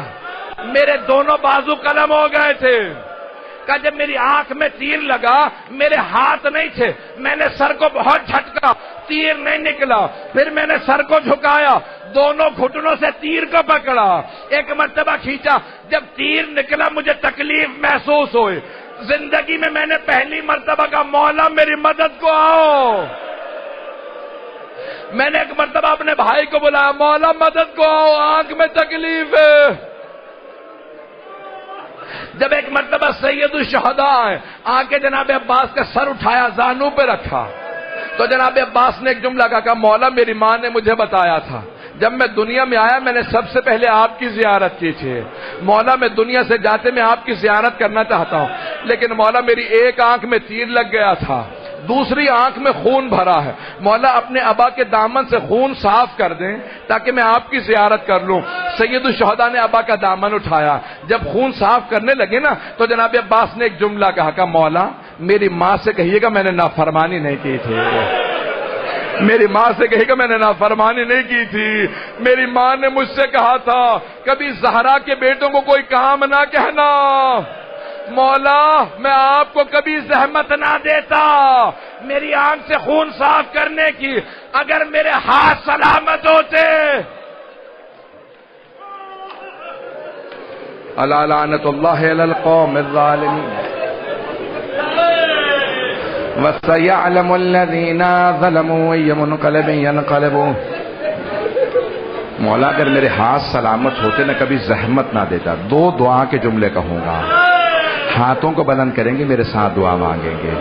میرے دونوں بازو قلم ہو گئے تھے. کہ جب میری آنکھ میں تیر لگا میرے ہاتھ نہیں تھے, میں نے سر کو بہت جھٹکا, تیر نہیں نکلا. پھر میں نے سر کو جھکایا, دونوں گھٹنوں سے تیر کو پکڑا, ایک مرتبہ کھینچا. جب تیر نکلا مجھے تکلیف محسوس ہوئی. زندگی میں نے پہلی مرتبہ کہا مولا میری مدد کو آؤ. میں نے ایک مرتبہ اپنے بھائی کو بلایا, مولا مدد کو آؤ, آنکھ میں تکلیف ہے. جب ایک مرتبہ سید الشہداء آئے, آ کے جناب عباس کا سر اٹھایا, زانو پہ رکھا, تو جناب عباس نے ایک جملہ کہا مولا میری ماں نے مجھے بتایا تھا جب میں دنیا میں آیا میں نے سب سے پہلے آپ کی زیارت کی تھی. مولا میں دنیا سے جاتے میں آپ کی زیارت کرنا چاہتا ہوں, لیکن مولا میری ایک آنکھ میں تیر لگ گیا تھا, دوسری آنکھ میں خون بھرا ہے. مولا اپنے ابا کے دامن سے خون صاف کر دیں تاکہ میں آپ کی زیارت کر لوں. سید الشہداء نے ابا کا دامن اٹھایا, جب خون صاف کرنے لگے نا تو جناب عباس نے ایک جملہ کہا مولا میری ماں سے کہیے گا میں نے نافرمانی نہیں کی تھی. میری ماں سے کہے گا میں نے نافرمانی نہیں کی تھی. میری ماں نے مجھ سے کہا تھا کبھی زہرا کے بیٹوں کو کوئی کام نہ کہنا, مولا میں آپ کو کبھی زحمت نہ دیتا میری آنکھ سے خون صاف کرنے کی، اگر میرے ہاتھ سلامت ہوتے۔ الا لعنت اللہ علی القوم الظالمین وسيعلم الذين ظلموا أي منقلب ينقلبون۔ مولا اگر میرے ہاتھ سلامت ہوتے نہ کبھی زحمت نہ دیتا۔ دو دعا کے جملے کہوں گا، ہاتھوں کو بلند کریں گے، میرے ساتھ دعا مانگیں گے۔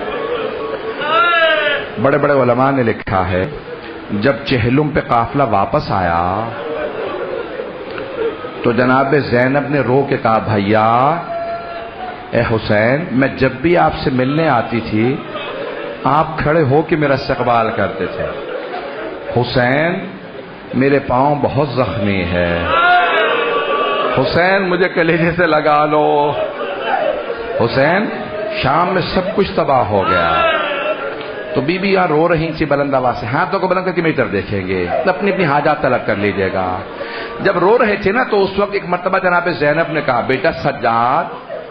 بڑے بڑے علماء نے لکھا ہے جب چہلم پہ قافلہ واپس آیا تو جناب زینب نے رو کے کہا بھیا اے حسین، میں جب بھی آپ سے ملنے آتی تھی آپ کھڑے ہو کے میرا استقبال کرتے تھے۔ حسین میرے پاؤں بہت زخمی ہے، حسین مجھے کلیجے سے لگا لو، حسین شام میں سب کچھ تباہ ہو گیا۔ تو بی بی یہاں رو رہی تھی بلند آواز سے، ہاتھوں کو بلند کر کے میری طرف دیکھیں گے، اپنی اپنی حاجات طلب کر لیجیے گا۔ جب رو رہے تھے نا تو اس وقت ایک مرتبہ جناب زینب نے کہا بیٹا سجاد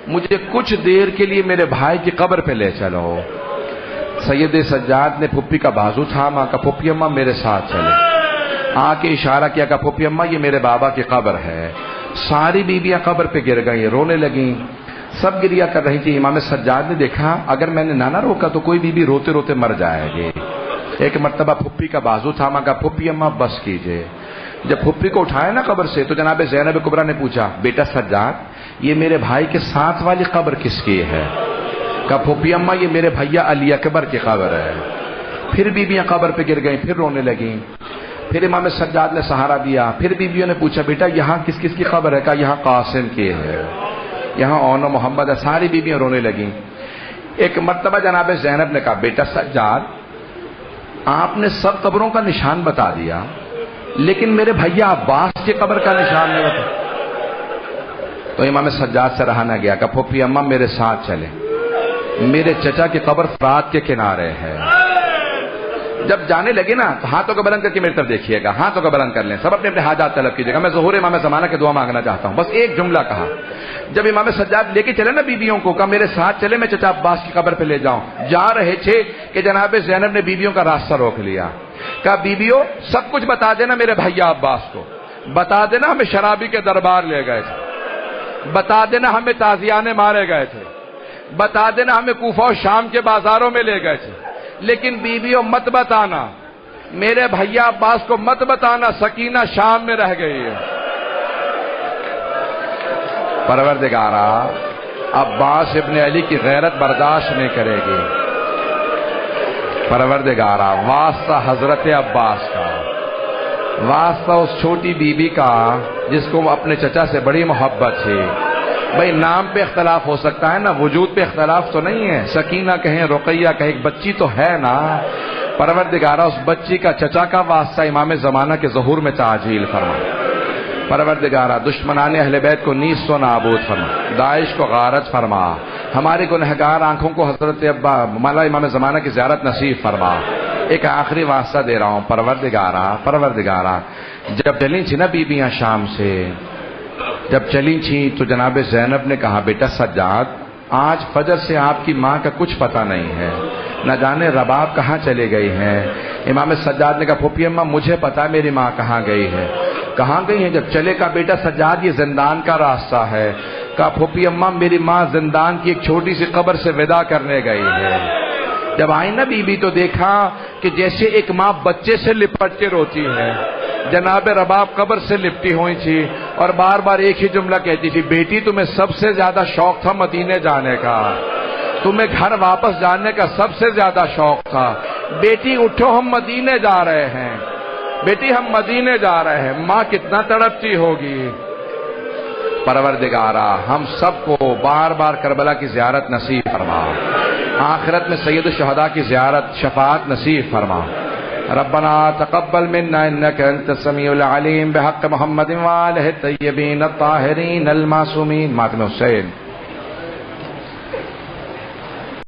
مجھے کچھ دیر کے لیے میرے بھائی کی قبر پہ لے چلو۔ سید سجاد نے پھپھی کا بازو تھاما، کہا پھپھی اماں میرے ساتھ چلے، آ کے اشارہ کیا کہ پھپھی اماں یہ میرے بابا کی قبر ہے۔ ساری بیویاں قبر پہ گر گئیں، رونے لگیں، سب گریا کر رہی تھی۔ امام سجاد نے دیکھا اگر میں نے نہ روکا تو کوئی بیوی روتے روتے مر جائے گی۔ ایک مرتبہ پھپھی کا بازو تھاما، کہا پھپھی اماں بس کیجئے۔ جب پھپھی کو اٹھایا نا قبر سے تو جناب زینب کبریٰ نے پوچھا بیٹا سجاد یہ میرے بھائی کے ساتھ والی قبر کس کی ہے؟ کہا پھپھی اماں یہ میرے بھیا علی اکبر کی قبر ہے۔ پھر بیویاں قبر پہ گر گئیں، پھر رونے لگیں۔ پھر امام سجاد نے سہارا دیا، پھر بیویوں نے پوچھا بیٹا یہاں کس کس کی قبر ہے؟ کہا یہاں قاسم کی ہے، یہاں اون و محمد ہے۔ ساری بیویاں رونے لگیں۔ ایک مرتبہ جناب زینب نے کہا بیٹا سجاد آپ نے سب قبروں کا نشان بتا دیا لیکن میرے بھیا عباس کی قبر کا نشان نہیں بتا۔ تو امام سجاد سے رہا نہ گیا، کہا پھپھی اماں میرے ساتھ چلے، میرے چچا کی قبر فرات کے کنارے ہے۔ جب جانے لگے نا تو ہاتھوں کو بلند کر کے میری طرف دیکھیے گا، ہاتھوں کو بلند کر لیں، سب اپنے اپنے حاجات طلب کیجیے گا۔ میں ظہور امام زمانہ کی دعا مانگنا چاہتا ہوں، بس ایک جملہ کہا۔ جب امام سجاد لے کے چلے نا بیویوں کو، کہا میرے ساتھ چلے میں چچا عباس کی قبر پہ لے جاؤں۔ جا رہے تھے کہ جناب زینب نے بیویوں کا راستہ روک لیا، کہا بیویوں سب کچھ بتا دینا میرے بھیا عباس کو، بتا دینا ہمیں شرابی کے دربار لے گئے تھے، بتا دینا ہمیں تازیانے مارے گئے تھے، بتا دینا ہمیں کوفہ و شام کے بازاروں میں لے گئے تھے، لیکن بیویوں مت بتانا میرے بھیا عباس کو، مت بتانا سکینہ شام میں رہ گئی ہے۔ پروردگارا عباس ابن علی کی غیرت برداشت نہیں کرے گی۔ پروردگارا واسطہ حضرت عباس کا، واسطہ اس چھوٹی بی بی کا جس کو اپنے چچا سے بڑی محبت تھی۔ بھئی نام پہ اختلاف ہو سکتا ہے نا، وجود پہ اختلاف تو نہیں ہے۔ سکینہ کہیں رقیہ کہیں، ایک بچی تو ہے نا۔ پروردگارہ اس بچی کا چچا کا واسطہ امام زمانہ کے ظہور میں تعجیل فرما۔ پروردگارہ دشمنان اہل بیت کو نیز و نابود فرما، داعش کو غارت فرما، ہمارے گنہگار آنکھوں کو حضرت مولا امام زمانہ کی زیارت نصیب فرما۔ ایک آخری واسطہ دے رہا ہوں، پروردگارہ جب چلی تھی نا بیویاں شام سے، جب چلی تھی تو جناب زینب نے کہا بیٹا سجاد آج فجر سے آپ کی ماں کا کچھ پتہ نہیں ہے، نہ جانے رباب کہاں چلے گئی ہیں۔ امام سجاد نے کہا پھپھی اماں مجھے پتا میری ماں کہاں گئی ہے۔ کہاں گئی ہے؟ جب چلے کہا بیٹا سجاد یہ زندان کا راستہ ہے۔ کہا پھپھی اماں میری ماں زندان کی ایک چھوٹی سی قبر سے ودا کرنے گئی ہے۔ جب آئی نا بی بی تو دیکھا کہ جیسے ایک ماں بچے سے لپٹ کے روتی ہے، جناب رباب قبر سے لپٹی ہوئی تھی اور بار بار ایک ہی جملہ کہتی تھی بیٹی تمہیں سب سے زیادہ شوق تھا مدینے جانے کا، تمہیں گھر واپس جانے کا سب سے زیادہ شوق تھا، بیٹی اٹھو ہم مدینے جا رہے ہیں، بیٹی ہم مدینے جا رہے ہیں۔ ماں کتنا تڑپتی ہوگی۔ پروردگارہ ہم سب کو بار بار کربلا کی زیارت نصیب فرما، آخرت میں سید الشہداء کی زیارت شفاعت نصیب فرما۔ ربنا تقبل منا انك انت السميع العليم بحق محمد وآله الطيبين الطاهرين المعصومين۔ ماتم حسین